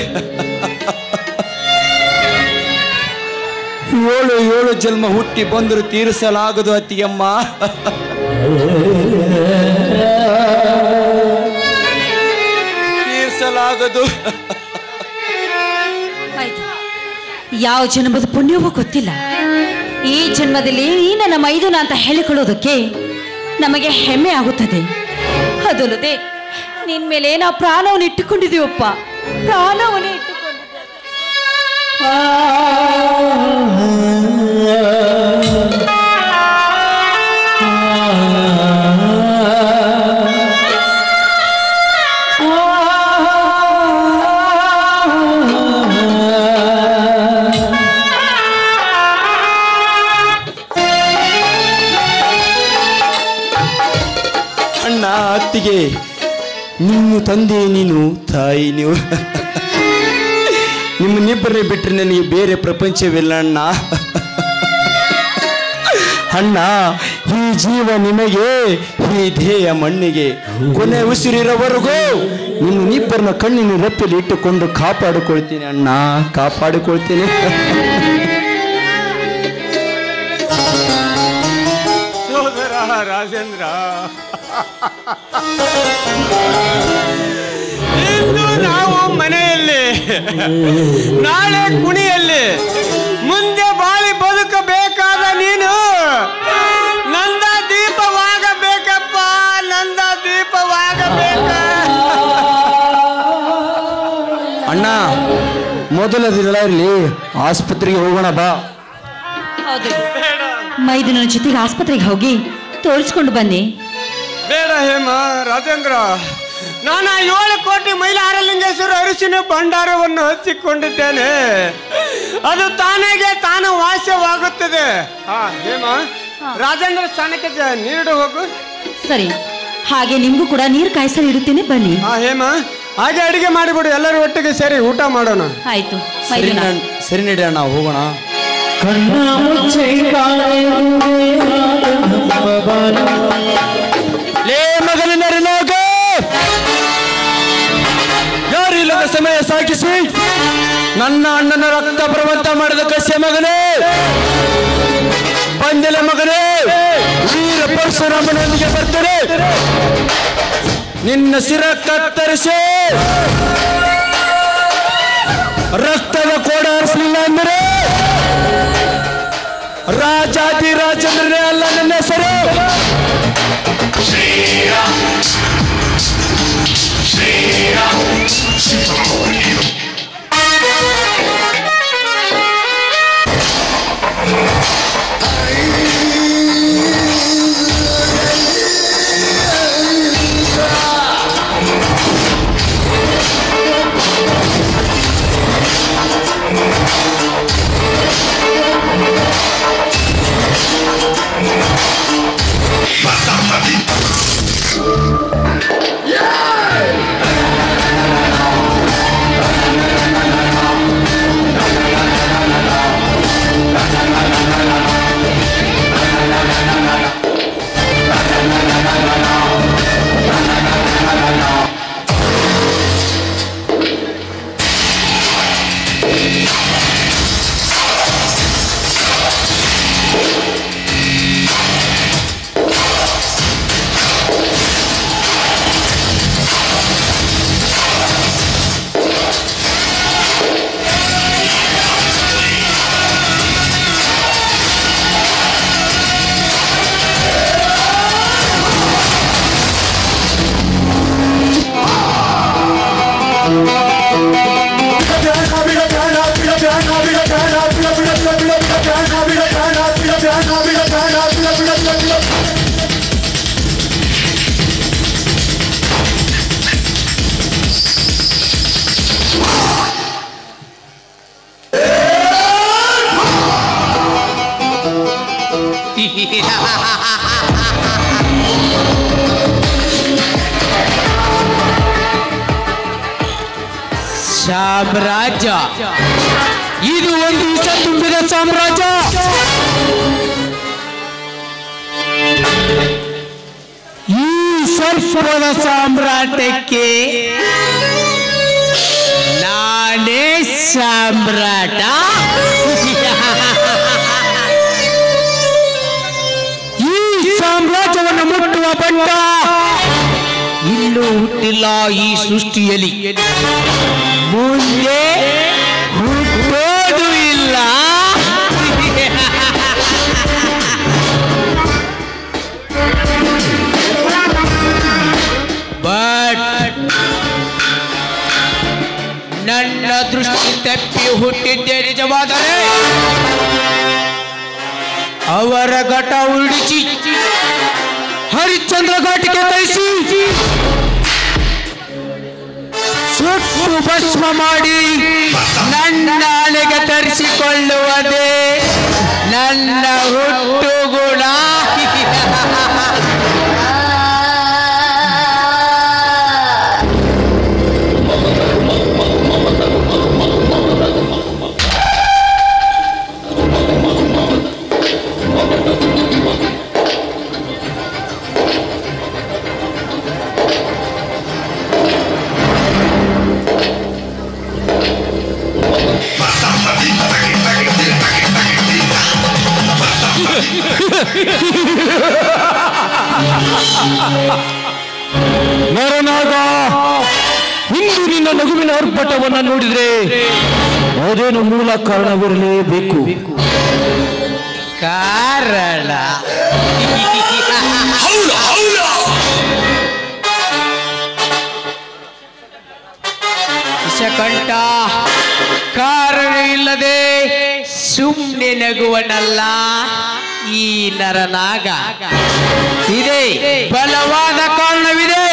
Speaker 5: 7 ಜನ್ಮ ಹುಟ್ಟಿ ಬಂದರೂ ತೀರಿಸಲಾಗದು ಅತ್ತಿಗೆಮ್ಮ. ತೀರಿಸಲಾಗದು.
Speaker 2: ಯಾವ ಜನ್ಮದ ಪುಣ್ಯವೂ ಗೊತ್ತಿಲ್ಲ. ಈ ಜನ್ಮದಲ್ಲಿ ಈ ನನ್ನ ಮೈದುನ ಅಂತ ಹೇಳಿಕೊಳ್ಳೋದಕ್ಕೆ ನಮಗೆ ಹೆಮ್ಮೆ ಆಗುತ್ತದೆ. ಅದಲ್ಲದೆ ನಿನ್ ಮೇಲೆ ನಾವು ಪ್ರಾಣವನ್ನು ಇಟ್ಟುಕೊಂಡಿದ್ದೀವಪ್ಪ, ಪ್ರಾಣವನ್ನೇ ಇಟ್ಟುಕೊಂಡಿದ್ದೇವೆ.
Speaker 5: ಅಣ್ಣ, ಅತ್ತಿಗೆ ನಿಮ್ಮ ತಂದೆ ನೀನು, ತಾಯಿ ನೀವು. ನಿಮ್ಮನ್ನಿಬ್ಬರೇ ಬಿಟ್ಟರೆ ನನಗೆ ಬೇರೆ ಪ್ರಪಂಚವಿಲ್ಲ ಅಣ್ಣ. ಅಣ್ಣ, ಈ ಜೀವ ನಿಮಗೆ, ಈ ದೇಹ ಮಣ್ಣಿಗೆ. ಕೊನೆ ಉಸಿರಿರೋವರೆಗೂ ನಿಮ್ಮಿಬ್ಬರನ್ನ ಕಣ್ಣಿನ ರೆಪ್ಪೆಯಲ್ಲಿ ಇಟ್ಟುಕೊಂಡು ಕಾಪಾಡಿಕೊಳ್ತೀನಿ ಅಣ್ಣ, ಕಾಪಾಡಿಕೊಳ್ತೀನಿ.
Speaker 4: ಸೋದರ ರಾಜೇಂದ್ರ, ಇಂದು ನಾವು ಮನೆಯಲ್ಲಿ, ನಾಳೆ ಕುಣಿಯಲ್ಲಿ, ಮುಂದೆ ಬಾಳಿ ಬದುಕಬೇಕಾದ ನೀನು ನಂದ ದೀಪವಾಗಬೇಕಪ್ಪ, ನಂದ ದೀಪವಾಗಬೇಕ.
Speaker 5: ಅಣ್ಣ, ಮೊದಲ ದಿನ ಇರಲಿ, ಆಸ್ಪತ್ರೆಗೆ ಹೋಗೋಣ ಬಾ.
Speaker 2: ಹೌದು, ಮೈದುನ ಜೊತೆಗೆ ಆಸ್ಪತ್ರೆಗೆ ಹೋಗಿ ತೋರಿಸ್ಕೊಂಡು ಬನ್ನಿ.
Speaker 4: ಬೇಡ ಹೇಮ ರಾಜೇಂದ್ರ, ನಾನು 7 ಕೋಟಿ ಮೈಲಾರಲಿಂಗೇಶ್ವರ ಅರಿಶಿನ ಭಂಡಾರವನ್ನು ಹಚ್ಚಿಕೊಂಡಿದ್ದೇನೆ. ಅದು ತಾನಾಗೆ ತಾನು ವಾಸ್ಯವಾಗುತ್ತದೆ. ಹೇಮ, ರಾಜೇಂದ್ರ ಸ್ಥಾನಕ್ಕೆ ನೀಡು ಹೋಗು.
Speaker 2: ಸರಿ, ಹಾಗೆ ನಿಮ್ಗೂ ಕೂಡ ನೀರು ಕಾಯಿಸಲು ಇಡುತ್ತೇನೆ, ಬನ್ನಿ.
Speaker 4: ಹೇಮ, ಹಾಗೆ ಅಡಿಗೆ ಮಾಡಿಬಿಡು, ಎಲ್ಲರೂ ಒಟ್ಟಿಗೆ ಸೇರಿ ಊಟ ಮಾಡೋಣ.
Speaker 2: ಆಯ್ತು
Speaker 5: ಸರಿ
Speaker 2: ಮೈದುನ.
Speaker 5: ಸರಿ ನಡಿ ಅಣ್ಣ, ಹೋಗೋಣ.
Speaker 3: ಕಣ್ಣ ಮುಚ್ಚೆ
Speaker 5: ಲೇ ಮಗನ ರೋಗ, ಯಾರಿಲ್ಲದ ಸಮಯ ಸಾಗಿಸಿ ನನ್ನ ಅಣ್ಣನ ರಕ್ತ ಪ್ರವಂತ ಮಾಡಿದ ಕಸ್ಯ ಮಗನೇ, ಬಂದಿಲ್ಲ ಮಗನೇ, ವೀರ ಪರಶುರಾಮನೊಂದಿಗೆ ಬರ್ತೇನೆ. ನಿನ್ನ ಶಿರ ಕತ್ತರಿಸಿ ರಕ್ತದ ಕೋಡ ಹರಿಸಲಿಲ್ಲ ಅಂದರೆ ರಾಜಾದಿರಾಜಂದ್ರನೇ ಅಲ್ಲ ನನ್ನ ಹೆಸರು. ಸಾಮ್ರಾಜ್ಯ, ಇದು ಒಂದು ವಿಷ ತುಂಬಿದ ಸಾಮ್ರಾಜ್ಯ. ಈ ಸರ್ಪದ ಸಾಮ್ರಾಟಕ್ಕೆ ನಾನೇ ಸಾಮ್ರಾಟ. ಈ ಸಾಮ್ರಾಜ್ಯವನ್ನು ಮುಟ್ಟುವ ಬಂಟ ಇನ್ನೂ ಹುಟ್ಟಿಲ್ಲ ಈ ಸೃಷ್ಟಿಯಲ್ಲಿ, ಮುಂದೆ ಹುಟ್ಟೋದು ಇಲ್ಲ. ಬಟ್ ನನ್ನ ದೃಷ್ಟಿ ತಪ್ಪಿ ಹುಟ್ಟಿದ್ದೆ ನಿಜವಾದರೆ ಅವರ ಘಟ ಉಳಿಸಿ ಹರಿಶ್ಚಂದ್ರ ಘಾಟಿಗೆ ಕಳಿಸಿ ಸುಟ್ಟು ಭಸ್ಮ ಮಾಡಿ ನನ್ನ ಅಲೆಗೆ ತರಿಸಿಕೊಳ್ಳುವುದೇ ನನ್ನ ಹುಟ್ಟುಗುಣ. ನರನಾಗ, ಇಂದು ನಿನ್ನ ನಗುವಿನ ಆರ್ಭಟವನ್ನು ನೋಡಿದ್ರೆ ಅದೇನು ಮೂಲ ಕಾರಣವಿರಲೇಬೇಕು.
Speaker 4: ಕಾರಣ ವಿಷಕಂಠ ಕಾರಣ ಇಲ್ಲದೆ ಸುಮ್ಮನೆ ನಗುವನಲ್ಲ ಈ ನರನಾಗ. ಇದೆ ಬಲವಾದ ಕಾರಣವಿದೆ.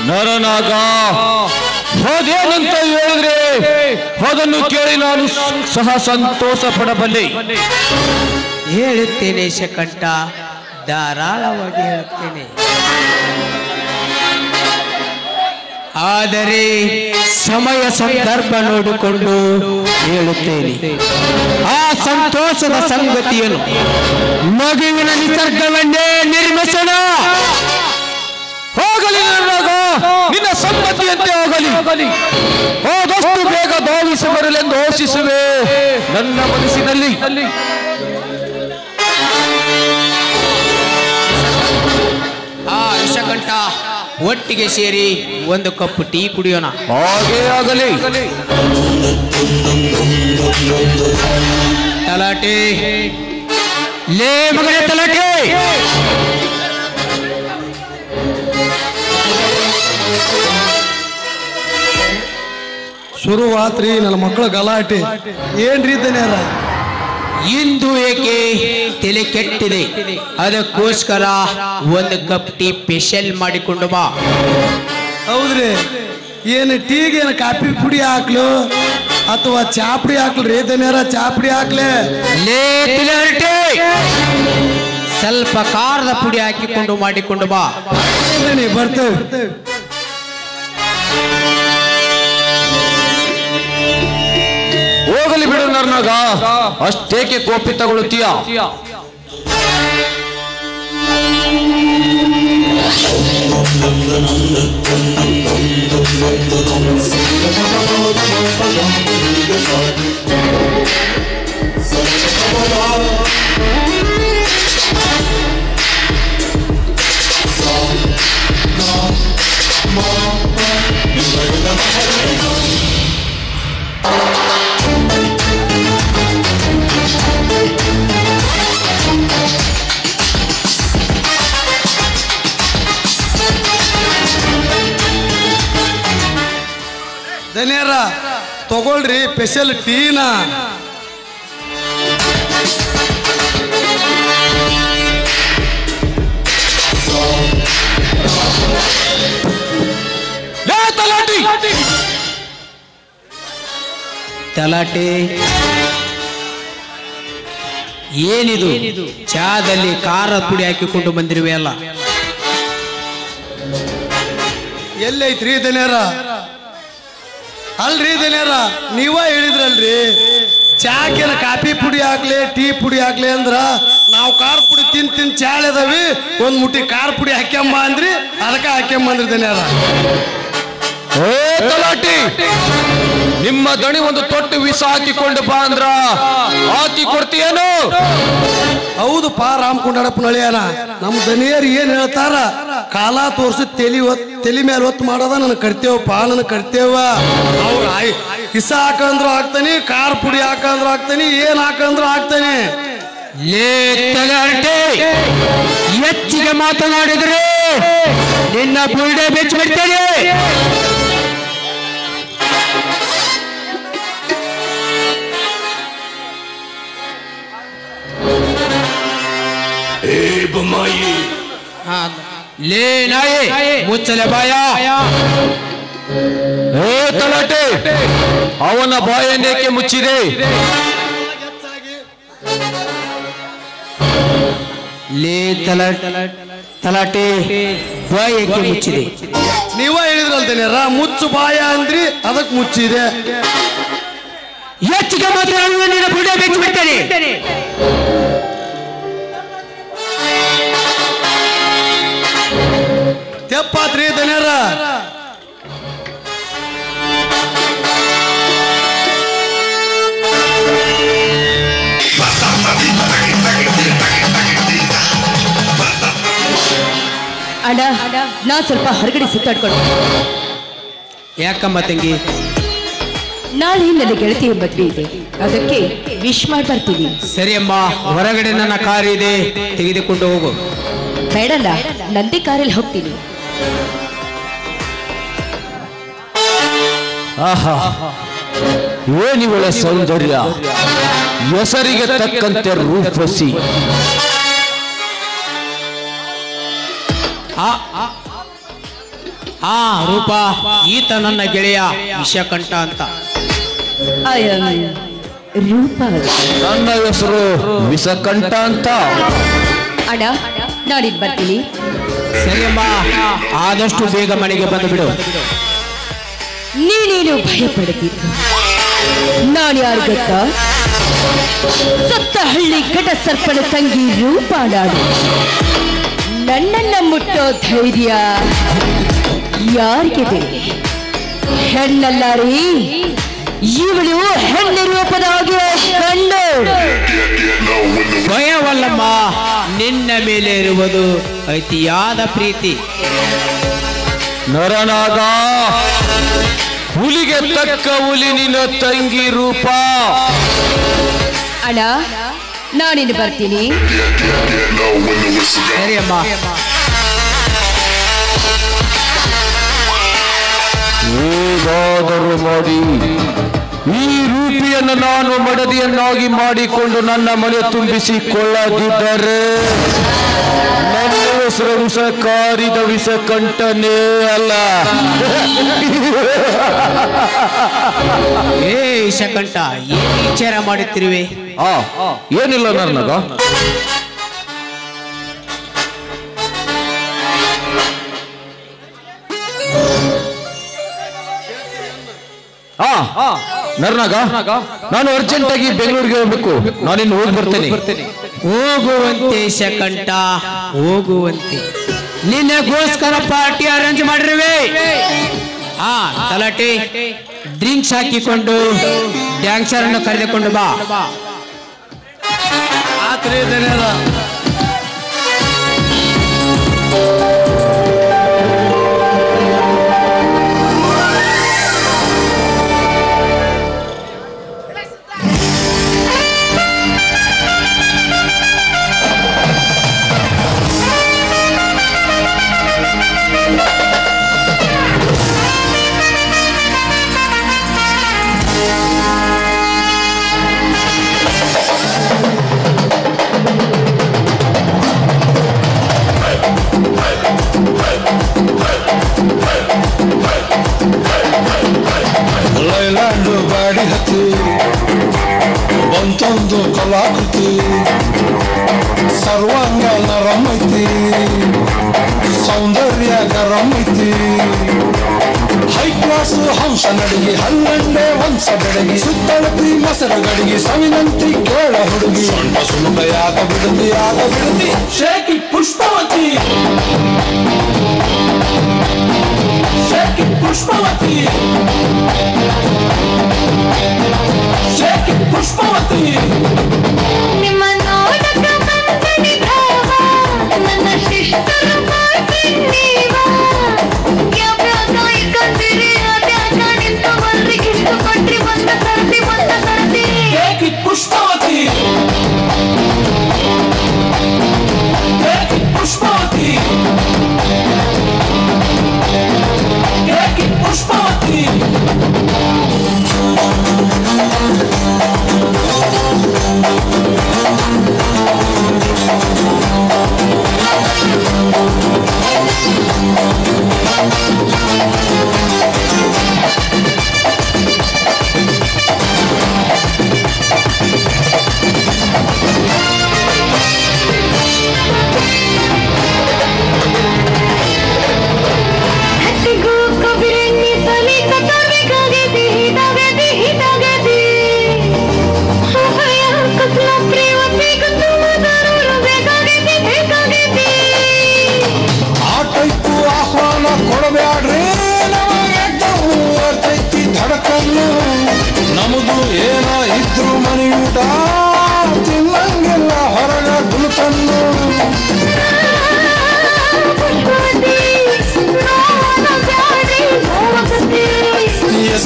Speaker 5: ನರನಾಗ, ಅದೇನಂತ ಹೇಳಿದ್ರೆ ಅದನ್ನು ಕೇಳಿ ನಾನು ಸಹ ಸಂತೋಷ ಪಡಬಲ್ಲೆ.
Speaker 4: ಹೇಳುತ್ತೇನೆ ಶಕಂಠ, ಧಾರಾಳವಾಗಿ ಹೇಳುತ್ತೇನೆ. ಆದರೆ ಸಮಯ ಸಂದರ್ಭ ನೋಡಿಕೊಂಡು ಹೇಳುತ್ತೇನೆ. ಆ ಸಂತೋಷದ ಸಂಗತಿಯನ್ನು ಮಗುವಿನ ನಿಸರ್ಗವನ್ನೇ ನಿರ್ಮಿಸೋಣ.
Speaker 5: ಹೋಗಲಿ ನರನಾಗ, ನಿನ್ನ ಸಮ್ಮತಿಯಂತೆ ಹೋಗಲಿ. ಆದಷ್ಟು ಬೇಗ ಧಾವಿಸಿ ಬರಲೆಂದು ಆಶಿಸುವೆ ನನ್ನ ಮನಸ್ಸಿನಲ್ಲಿ.
Speaker 4: ಆ ವಿಷಕಂಠ ಒಟ್ಟಿಗೆ ಸೇರಿ ಒಂದು ಕಪ್ ಟೀ ಕುಡಿಯೋಣ.
Speaker 5: ಹಾಗೇ ಆಗಲಿ.
Speaker 4: ತಲಾಟೆ, ಲೇ ಮಗನೇ ತಲಾಟೆ,
Speaker 6: ಶುರುವಾತ್ರಿ ನನ್ನ ಮಕ್ಕಳ ಗಲಾಟೆ. ಏನ್ರಿ ದನ್ಯಾರ?
Speaker 4: ಇಂದು ಏಕೆ ತಲೆ ಕೆಟ್ಟಿದೆ, ಅದಕ್ಕೋಸ್ಕರ ಒಂದು ಕಪ್ ಟೀ ಸ್ಪೆಷಲ್ ಮಾಡಿಕೊಂಡು ಬಾ.
Speaker 6: ಹೌದ್ರಿ, ಏನು ಟೀಗೆ ಏನು ಕಾಫಿ ಪುಡಿ ಹಾಕ್ಲು ಅಥವಾ ಚಾ ಪುಡಿ ಹಾಕ್ಲ್ರಿ ದನ್ಯಾರ? ಚಾ ಪುಡಿ ಹಾಕ್ಲೆ.
Speaker 4: ಲೇ ತಲಾಟೆ, ಸ್ವಲ್ಪ ಖಾರದ ಪುಡಿ ಹಾಕಿಕೊಂಡು ಮಾಡಿಕೊಂಡು ಬಾ.
Speaker 6: ಬರ್ತೇವೆ.
Speaker 5: ಹೋಗಲಿ ಬಿಡು ನರನಾಗ, ಅಷ್ಟೇಕೆ ಕೋಪಿ ತಗೊಳ್ತೀಯ?
Speaker 6: ದನ್ಯಾರ ತಗೊಳ್ರಿ ಸ್ಪೆಷಲ್ ಟೀನ.
Speaker 4: ತಲಾಟೆ, ಏನಿದು ಚಾದಲ್ಲಿ ಖಾರ ಪುಡಿ ಹಾಕಿಕೊಂಡು ಬಂದಿರುವೆ ಅಲ್ಲ?
Speaker 6: ಎಲ್ಲೈತ್ರಿ ದನ್ಯಾರ? ಅಲ್ರಿ ದನ್ಯಾರ, ನೀವ ಹೇಳಿದ್ರಲ್ರಿ ಚಾಕೇನ ಕಾಫಿ ಪುಡಿ ಹಾಕ್ಲಿ ಟೀ ಪುಡಿ ಹಾಕ್ಲಿ ಅಂದ್ರ ನಾವು ಖಾರ ಪುಡಿ ತಿನ್ ಚಾಳದವಿ, ಒಂದ್ ಮುಟ್ಟಿ ಖಾರ ಪುಡಿ ಹಾಕ್ಯಂಬ ಅಂದ್ರಿ, ಅದಕ್ಕ ಹಾಕ್ಯಂಬಂದ್ರಿ ದನ್ಯಾರ.
Speaker 5: ಓ ತಲಾಟಿ, ನಿಮ್ಮ ದಣಿ ಒಂದು ತೊಟ್ಟು ವಿಷ ಹಾಕಿಕೊಂಡು ಬಾ ಅಂದ್ರ ಹಾಕಿ ಕೊಡ್ತೀಯೇನು?
Speaker 6: ಹೌದು ಪಾ ರಾಮಕೊಂಡಪ್ಪ ನಳಿಯನ, ನಮ್ ದನಿಯರ್ ಏನ್ ಹೇಳ್ತಾರ, ಕಾಲ ತೋರ್ಸಿ ತಲಿ ಮೇಲೆ ಒತ್ತು ಮಾಡೋದ ನನ್ ಕರ್ತೇವಪ್ಪ, ನನ್ ಕರ್ತೇವ. ಅವ್ರ ಹಿಸ ಹಾಕಂದ್ರು ಹಾಕ್ತಾನಿ, ಖಾರ ಪುಡಿ ಹಾಕಂದ್ರು ಹಾಕ್ತಾನಿ, ಏನ್ ಹಾಕಂದ್ರು ಹಾಕ್ತಾನಿ.
Speaker 4: ಹೆಚ್ಚಿಗೆ ಮಾತನಾಡಿದ್ರೆ ನಿನ್ನ ಬುಲ್ಡೆ ಬೆಚ್ಚಿಬಿಡ್ತೇನೆ. ಲೇ ನಾಯಿ, ಮುಚ್ಚಲೆ ಬಾಯ.
Speaker 5: ಏ ತಲಾಟೆ, ಅವನ ಬಾಯನ್ನೇಕೆ ಮುಚ್ಚಿದೆ?
Speaker 4: ಲೇ ತಲಾಟೆ, ಬಾಯಕ್ಕೆ ಮುಚ್ಚಿದೆ.
Speaker 6: ನೀವ ಹೇಳಿದ್ರಲ್ದೇನ್ಯಾರ, ಮುಚ್ಚು ಬಾಯ ಅಂದ್ರಿ, ಅದಕ್ ಮುಚ್ಚಿದೆ.
Speaker 4: ಹೆಚ್ಚಿಗೆ ಮಾತನಾಡುವ ನಿನ್ನ ಬುಲ್ಡೆ ಬೆಚ್ಚಿಬಿಡ್ತೇನೆ.
Speaker 6: ತೆಪ್ಪಾತ್ರಿ ದನ್ಯಾರ.
Speaker 2: ಅಣ್ಣ ನಾ ಸ್ವಲ್ಪ ಹೊರಗಡೆ ಸುತ್ತಾಡ್ಕೊಂಡು
Speaker 4: ಯಾಕಮ್ಮ ತಂಗಿ?
Speaker 2: ನಾಳೆ ನನ್ನ ಗೆಳತಿಯ ಮದ್ವೆ ಇದೆ, ಅದಕ್ಕೆ ವಿಶ್ ಮಾಡಿ ಬರ್ತೀನಿ.
Speaker 4: ಸರಿ ಅಮ್ಮ, ಹೊರಗಡೆ ನನ್ನ ಕಾರ್ ಇದೆ, ತೆಗೆದುಕೊಂಡು ಹೋಗು.
Speaker 2: ಬೇಡಲ್ಲ, ನಂದೇ ಕಾರಲ್ಲಿ ಹೋಗ್ತೀನಿ.
Speaker 5: ಆಹಾ, ಏನಿವಳ ಸೌಂದರ್ಯ, ಹೆಸರಿಗೆ ತಕ್ಕಂತೆ ರೂಪಸಿ.
Speaker 4: ರೂಪ, ಈತ ನನ್ನ ಗೆಳೆಯ ವಿಷಕಂಠ ಅಂತ.
Speaker 2: ರೂಪ,
Speaker 5: ನನ್ನ ಹೆಸರು ವಿಷಕಂಠ ಅಂತ.
Speaker 2: ಅಣ್ಣ ನಾಡಿದ್ದು ಬರ್ತೀನಿ.
Speaker 4: ಸರಿಯಮ್ಮ, ಆದಷ್ಟು ಬೇಗ ಮನೆಗೆ ಬಂದು ಬಿಡು.
Speaker 2: ನೀನೇನು ಭಯ ಪಡುತ್ತೀರ? ನಾನು ಯಾರು ಗೊತ್ತಾ? ಸತ್ತಹಳ್ಳಿ ಘಟ ಸರ್ಪಣ ತಂಗಿ ರೂಪ. ನಾಡು ನನ್ನನ್ನ ಮುಟ್ಟೋ ಧೈರ್ಯ ಯಾರಿಗಿದೆ? ಹೆಣ್ಣಲ್ಲ ರೀ, ಇವಳು ಹೆಣ್ಣು ರೂಪದಾಗಿ ಕಂಡು.
Speaker 4: ಭಯವಲ್ಲಮ್ಮ, ನಿನ್ನ ಮೇಲೆ ಇರುವುದು ಅತಿಯಾದ ಪ್ರೀತಿ.
Speaker 5: ನರನಾಗ, ಹುಲಿಗೆ ತಕ್ಕ ಹುಲಿ ನಿನ್ನ ತಂಗಿ ರೂಪ.
Speaker 2: ಅಣ್ಣ ನಾನಿನ್ನು ಬರ್ತೀನಿ.
Speaker 4: ಸರಿಯಮ್ಮ.
Speaker 5: ಹೇಗಾದರೂ ಮಾಡಿ ಈ ರೂಪಿಯನ್ನು ನಾನು ಮಡದಿಯನ್ನಾಗಿ ಮಾಡಿಕೊಂಡು ನನ್ನ ಮನೆ ತುಂಬಿಸಿಕೊಳ್ಳದಿದ್ದರೆ ನನ್ನ ಹೆಸರು ವಿಷಕಾರಿದ ವಿಷಕಂಠನೇ ಅಲ್ಲ.
Speaker 4: ಏ ವಿಷಕಂಠ, ಏನು ವಿಚಾರ ಮಾಡುತ್ತಿರುವೆ?
Speaker 5: ಏನಿಲ್ಲ ನನ್ನಗ. ನರ್ನಾಗ, ನಾನು ಅರ್ಜೆಂಟ್ ಆಗಿ ಬೆಂಗಳೂರಿಗೆ ಹೋಗ್ಬೇಕು. ನಾನಿನ್ನು ಹೋಗಿ ಬರ್ತೇನೆ.
Speaker 4: ಹೋಗುವಂತೆ ಶಕಂಠ, ಹೋಗುವಂತೆ. ನಿನ್ನಗೋಸ್ಕರ ಪಾರ್ಟಿ ಅರೇಂಜ್ ಮಾಡಿರುವೆ. ತಲಾಟೆ ಡ್ರಿಂಕ್ಸ್ ಹಾಕಿಕೊಂಡು ಡ್ಯಾನ್ಸರ್ ಅನ್ನು ಕರೆದುಕೊಂಡು ಬಾ.
Speaker 7: ಲೈಲ್ಯಾಂಡ್ ಗಾಡಿ ಹತ್ತಿ ಬಂತೊಂದು ಕಲಾಕೃತಿ, ಸರ್ವಾಂಗ ನರಮೈತಿ, ಸೌಂದರ್ಯ ಗರಮೈತಿ. ಹೈ ಕ್ಲಾಸ್ ಹಂಸ ನಡಿಗೆ, ಹಲ್ಲಂಡೆ ವಂಶ ಬೆಡಗಿ, ಸುತ್ತಳತಿ ಮೊಸರು ಗಡಿಗೆ, ಸವಿನಂತಿ ಕೇಳ ಹುಡುಗಿ. ಸಣ್ಣ ಸುಲಭ ಯಾಗ ಬಿಡದಿ, ಯಾಗ ಬಿಡದಿ, ಶೇಕಿ ಪುಷ್ಪವತಿ, ಶೇಕಿ ಪುಷ್ಪವತಿ, ಶೇಕಿ ಪುಷ್ಪವತಿ.
Speaker 8: ನಿಮ್ಮ ನೋಡಕ ಬಂದನಿ ಭಾವ, ನನ್ನ ಶಿಷ್ಟರು ಮಾಡ್ತೀವ. ಯಾವ್ಯಾವ ಇಕ್ಕಂದಿರಿ, ಅದ್ಯಾಕ ನಿಂತು ಬರ್ರಿಗೆ ಇಷ್ಟಪಟ್ರಿ, ಬಂದ ಸರ್ತಿ, ಬಂದ ಸರ್ತಿ.
Speaker 7: ಶೇಕಿ ಪುಷ್ಪವತಿ, ಶೇಕಿ ಪುಷ್ಪವತಿ, ಶೇಕಿ ಪುಷ್ಪವತಿ.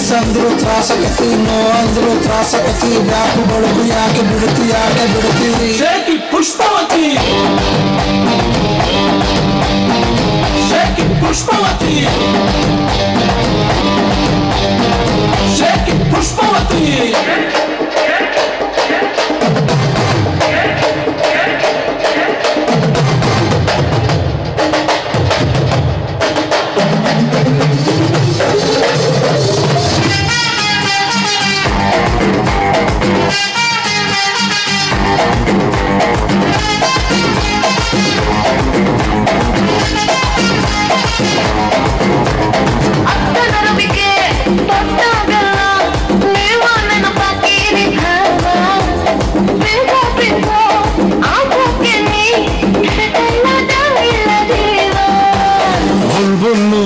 Speaker 7: ಎಸ್ ಅಂದ್ರು ತ್ರಾಸಕತಿ ನೋ ಅಂದ್ರು ತ್ರಾಸಕತಿ ಯಾಕೆ ಬಡಗು ಯಾಕೆ ಬಿಡುತ್ತಿ ಶೇಕಿ ಪುಷ್ಪವತಿ ಶೇಕಿ ಪುಷ್ಪವತಿ ಶೇಕಿ ಪುಷ್ಪವತಿ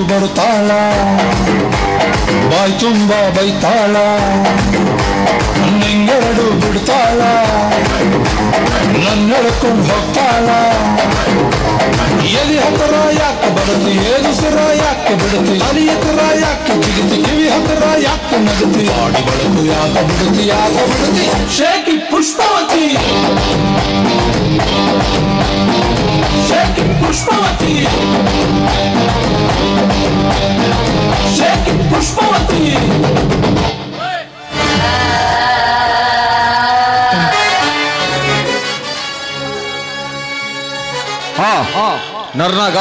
Speaker 7: ಬರುತ್ತಾಳ ಬಾಯ್ ತುಂಬ ಬೈತಾಳ ನಿಂಗೆರಡು ಬಿಡ್ತಾಳ ನನ್ನ ಎಳ್ಕೊಂಡು ಹೋಗ್ತಾಳ ಎದಿ ಹತ್ತಿರ ಯಾಕೆ ಬರುತ್ತಿ ಏದುಸಿರ ಯಾಕೆ ಬಿಡುತ್ತಿ ತಲೆ ಹತ್ತಿರ ಯಾಕೆ ಜಿಗಿತಿ ಕಿವಿ ಹತ್ತಿರ ಯಾಕೆ ನಗುತ್ತಿ ಆಡಿ ಬಳಕು ಯಾಕೆ ಬಿಡುತ್ತಿ ಶೇಕಿ ಪುಷ್ಪವತಿ ಶೇಕಿ ಪುಷ್ಪವತಿ ಶೇಕಿ ಪುಷ್ಪವತಿ
Speaker 5: ನರ್ನಾಗ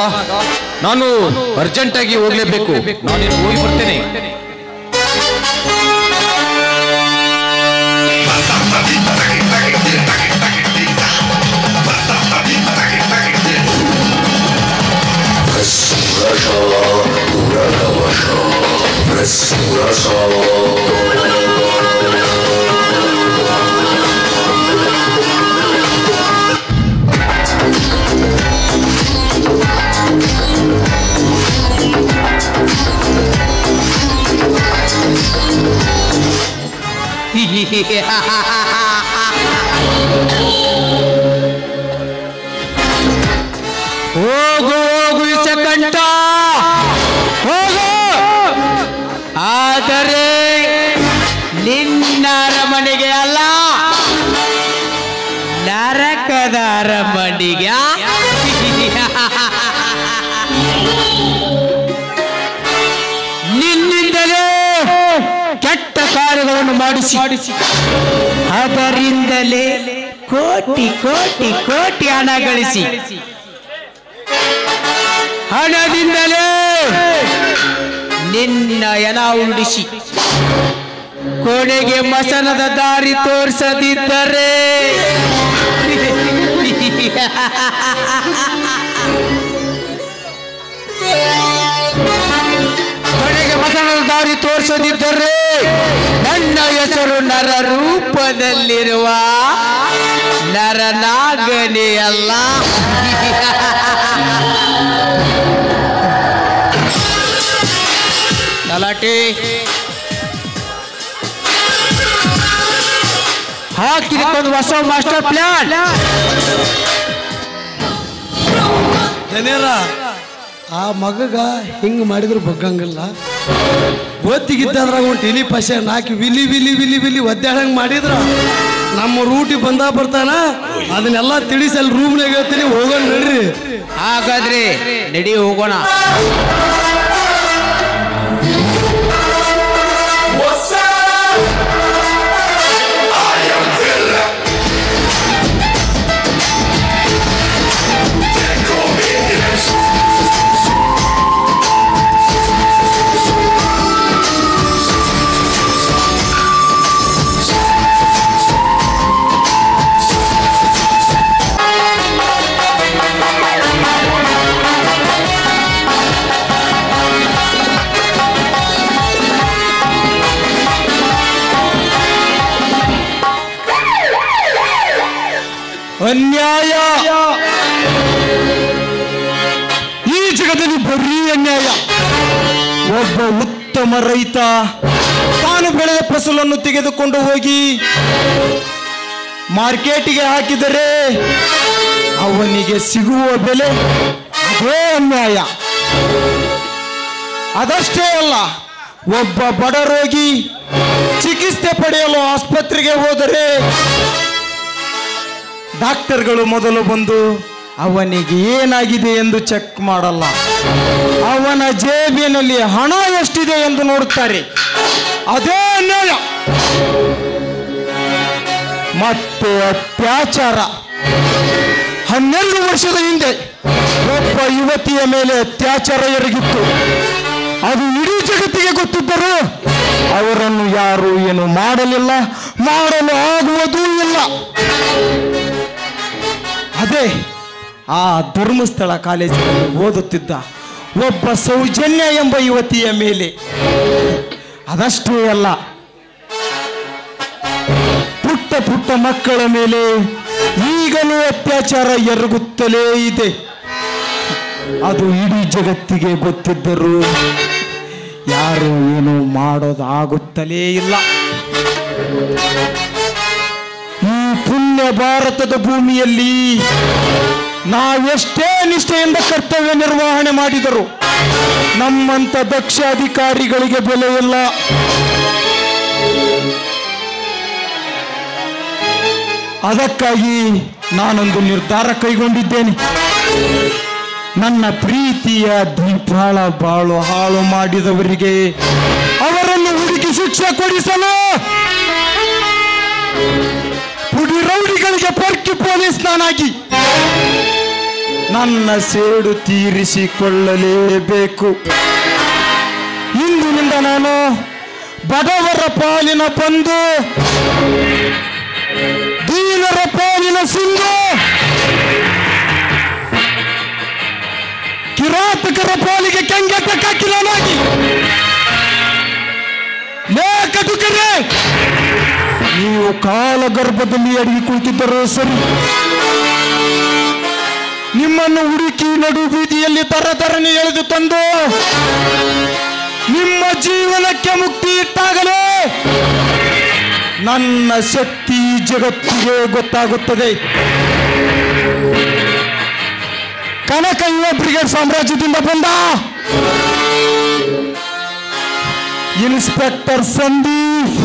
Speaker 5: ನಾನು ಅರ್ಜೆಂಟ್ ಆಗಿ ಹೋಗ್ಲೇಬೇಕು ನಾನಿನ್ನು ಹೋಗಿ ಬರ್ತೇನೆ
Speaker 4: ಹೋಗು ವಿಷಕಂಠ ಹೋಗು ಆದರೆ ನಿನ್ನ ಅರಮನೆಗೆ ಅಲ್ಲ ನರಕದ ಅರಮನೆಗೆ ನಿನ್ನಿಂದಲೇ ಕೆಟ್ಟ ಕಾರ್ಯಗಳನ್ನು ಮಾಡಿಸಿ ಅದರಿಂದಲೇ ಕೋಟಿ ಕೋಟಿ ಕೋಟಿ ಹಣ ಗಳಿಸಿ ಹಣದಿಂದಲೇ ನಿನ್ನ ಎನ ಉಳಿಸಿ ಕೊನೆಗೆ ಮಸನದ ದಾರಿ ತೋರಿಸದಿದ್ದರೆ ನನ್ನ ಹೆಸರು ನರ ರೂಪದಲ್ಲಿರುವ ನರನಾಗನೇ ಅಲ್ಲ. ಗಲಾಟೆ ಹಾಕಿದಕ್ಕೊಂದು ಹೊಸ ಮಾಸ್ಟರ್ ಪ್ಲಾನ್.
Speaker 6: ಜನೇರ ಆ ಮಗಗ ಹಿಂಗ್ ಮಾಡಿದ್ರು ಬಗ್ಗಂಗಿಲ್ಲ. ಗೊತ್ತಿಗಿದ್ದಂದ್ರಾಗ ಒಂದು ಟೆಲಿ ಪಶೆ ನಾಕಿ ವಿಲಿ ವಿಲಿ ವಿಲಿ ವಿಲಿ ಒದ್ದಾಡಂಗ್ ಮಾಡಿದ್ರ ನಮ್ಮ ರೂಟಿ ಬಂದ ಬರ್ತಾನ. ಅದನ್ನೆಲ್ಲ ತಿಳಿಸಿ ಅಲ್ಲಿ ರೂಮ್ನಾಗ ಹೇಳ್ತೀನಿ, ಹೋಗೋಣ ನಡ್ರಿ.
Speaker 4: ಹಾಗಾದ್ರೆ ನಡಿ ಹೋಗೋಣ.
Speaker 1: ಅನ್ಯಾಯ, ಈ ಜಗದಲ್ಲಿ ಬರೀ ಅನ್ಯಾಯ. ಒಬ್ಬ ಉತ್ತಮ ರೈತ ತಾನು ಬೆಳೆದ ಫಸಲನ್ನು ತೆಗೆದುಕೊಂಡು ಹೋಗಿ ಮಾರ್ಕೆಟಿಗೆ ಹಾಕಿದರೆ ಅವನಿಗೆ ಸಿಗುವ ಬೆಲೆ ಅದೇ ಅನ್ಯಾಯ. ಅದಷ್ಟೇ ಅಲ್ಲ,
Speaker 5: ಒಬ್ಬ ಬಡ ರೋಗಿ ಚಿಕಿತ್ಸೆ ಪಡೆಯಲು ಆಸ್ಪತ್ರೆಗೆ ಹೋದರೆ ಡಾಕ್ಟರ್ಗಳು ಮೊದಲು ಬಂದು ಅವನಿಗೆ ಏನಾಗಿದೆ ಎಂದು ಚೆಕ್ ಮಾಡಲ್ಲ, ಅವನ ಜೇಬಿನಲ್ಲಿ ಹಣ ಎಷ್ಟಿದೆ ಎಂದು ನೋಡುತ್ತಾರೆ. ಅದೇ ನ್ಯಾಯ. ಮತ್ತೆ ಅತ್ಯಾಚಾರ. 12 ವರ್ಷದ ಹಿಂದೆ ಒಬ್ಬ ಯುವತಿಯ ಮೇಲೆ ಅತ್ಯಾಚಾರ ಎರಗಿತ್ತು. ಅದು ಇಡೀ ಜಗತ್ತಿಗೆ ಗೊತ್ತಿದ್ದರೂ ಅವರನ್ನು ಯಾರು ಏನು ಮಾಡಲಿಲ್ಲ, ಮಾಡಲು ಆಗುವುದೂ ಇಲ್ಲ. ಅದೇ ಆ ಧರ್ಮಸ್ಥಳ ಕಾಲೇಜಿನಲ್ಲಿ ಓದುತ್ತಿದ್ದ ಒಬ್ಬ ಸೌಜನ್ಯ ಎಂಬ ಯುವತಿಯ ಮೇಲೆ. ಅದಷ್ಟೇ ಅಲ್ಲ, ಪುಟ್ಟ ಪುಟ್ಟ ಮಕ್ಕಳ ಮೇಲೆ ಈಗಲೂ ಅತ್ಯಾಚಾರ ಎರಗುತ್ತಲೇ ಇದೆ. ಅದು ಇಡೀ ಜಗತ್ತಿಗೆ ಗೊತ್ತಿದ್ದರೂ ಯಾರು ಏನು ಮಾಡೋದಾಗುತ್ತಲೇ ಇಲ್ಲ. ಈ ಪುಣ್ಯ ಭಾರತದ ಭೂಮಿಯಲ್ಲಿ ನಾವೆಷ್ಟೇ ನಿಷ್ಠೆಯಿಂದ ಕರ್ತವ್ಯ ನಿರ್ವಹಣೆ ಮಾಡಿದರು ನಮ್ಮಂತ ದಕ್ಷ ಅಧಿಕಾರಿಗಳಿಗೆ ಬೆಲೆ ಇಲ್ಲ. ಅದಕ್ಕಾಗಿ ನಾನೊಂದು ನಿರ್ಧಾರ ಕೈಗೊಂಡಿದ್ದೇನೆ. ನನ್ನ ಪ್ರೀತಿಯ ದೀಪಾಳ ಬಾಳು ಹಾಳು ಮಾಡಿದವರಿಗೆ ಅವರನ್ನು ಹುಡುಕಿ ಶಿಕ್ಷೆ ಕೊಡಿಸಲು ಪುಡಿ ರೌಡಿಗಳಿಗೆ ಪರ್ಕಿ ಪೊಲೀಸ್ ನಾನಾಗಿ ನನ್ನ ಸೇಡು ತೀರಿಸಿಕೊಳ್ಳಲೇಬೇಕು. ಇಂದಿನಿಂದ ನಾನು ಬಡವರ ಪಾಲಿನ ಬಂಧು, ದೀನರ ಪಾಲಿನ ಸಿಂಧು, ಕಿರಾತಕರ ಪಾಲಿಗೆ ಕೆಂಗೆಟ್ಟ ಕಾಕಿಲನಾಗಿ ಲೇಖಕರೇ, ನೀವು ಕಾಲಗರ್ಭದಲ್ಲಿ ಅಡಗಿ ಕುಳಿತಿದ್ದರೂ ಸರಿ, ನಿಮ್ಮನ್ನು ಹುಡುಕಿ ನಡು ಬೀದಿಯಲ್ಲಿ ತರತರನೆ ಎಳೆದು ತಂದು ನಿಮ್ಮ ಜೀವನಕ್ಕೆ ಮುಕ್ತಿ ಇಟ್ಟಾಗಲೇ ನನ್ನ ಶಕ್ತಿ ಜಗತ್ತಿಗೆ ಗೊತ್ತಾಗುತ್ತದೆ. ಕನಕ ಯುವ ಬ್ರಿಗೇಡ್ ಸಾಮ್ರಾಜ್ಯದಿಂದ ಬಂದ ಇನ್ಸ್ಪೆಕ್ಟರ್ ಸಂದೀಪ್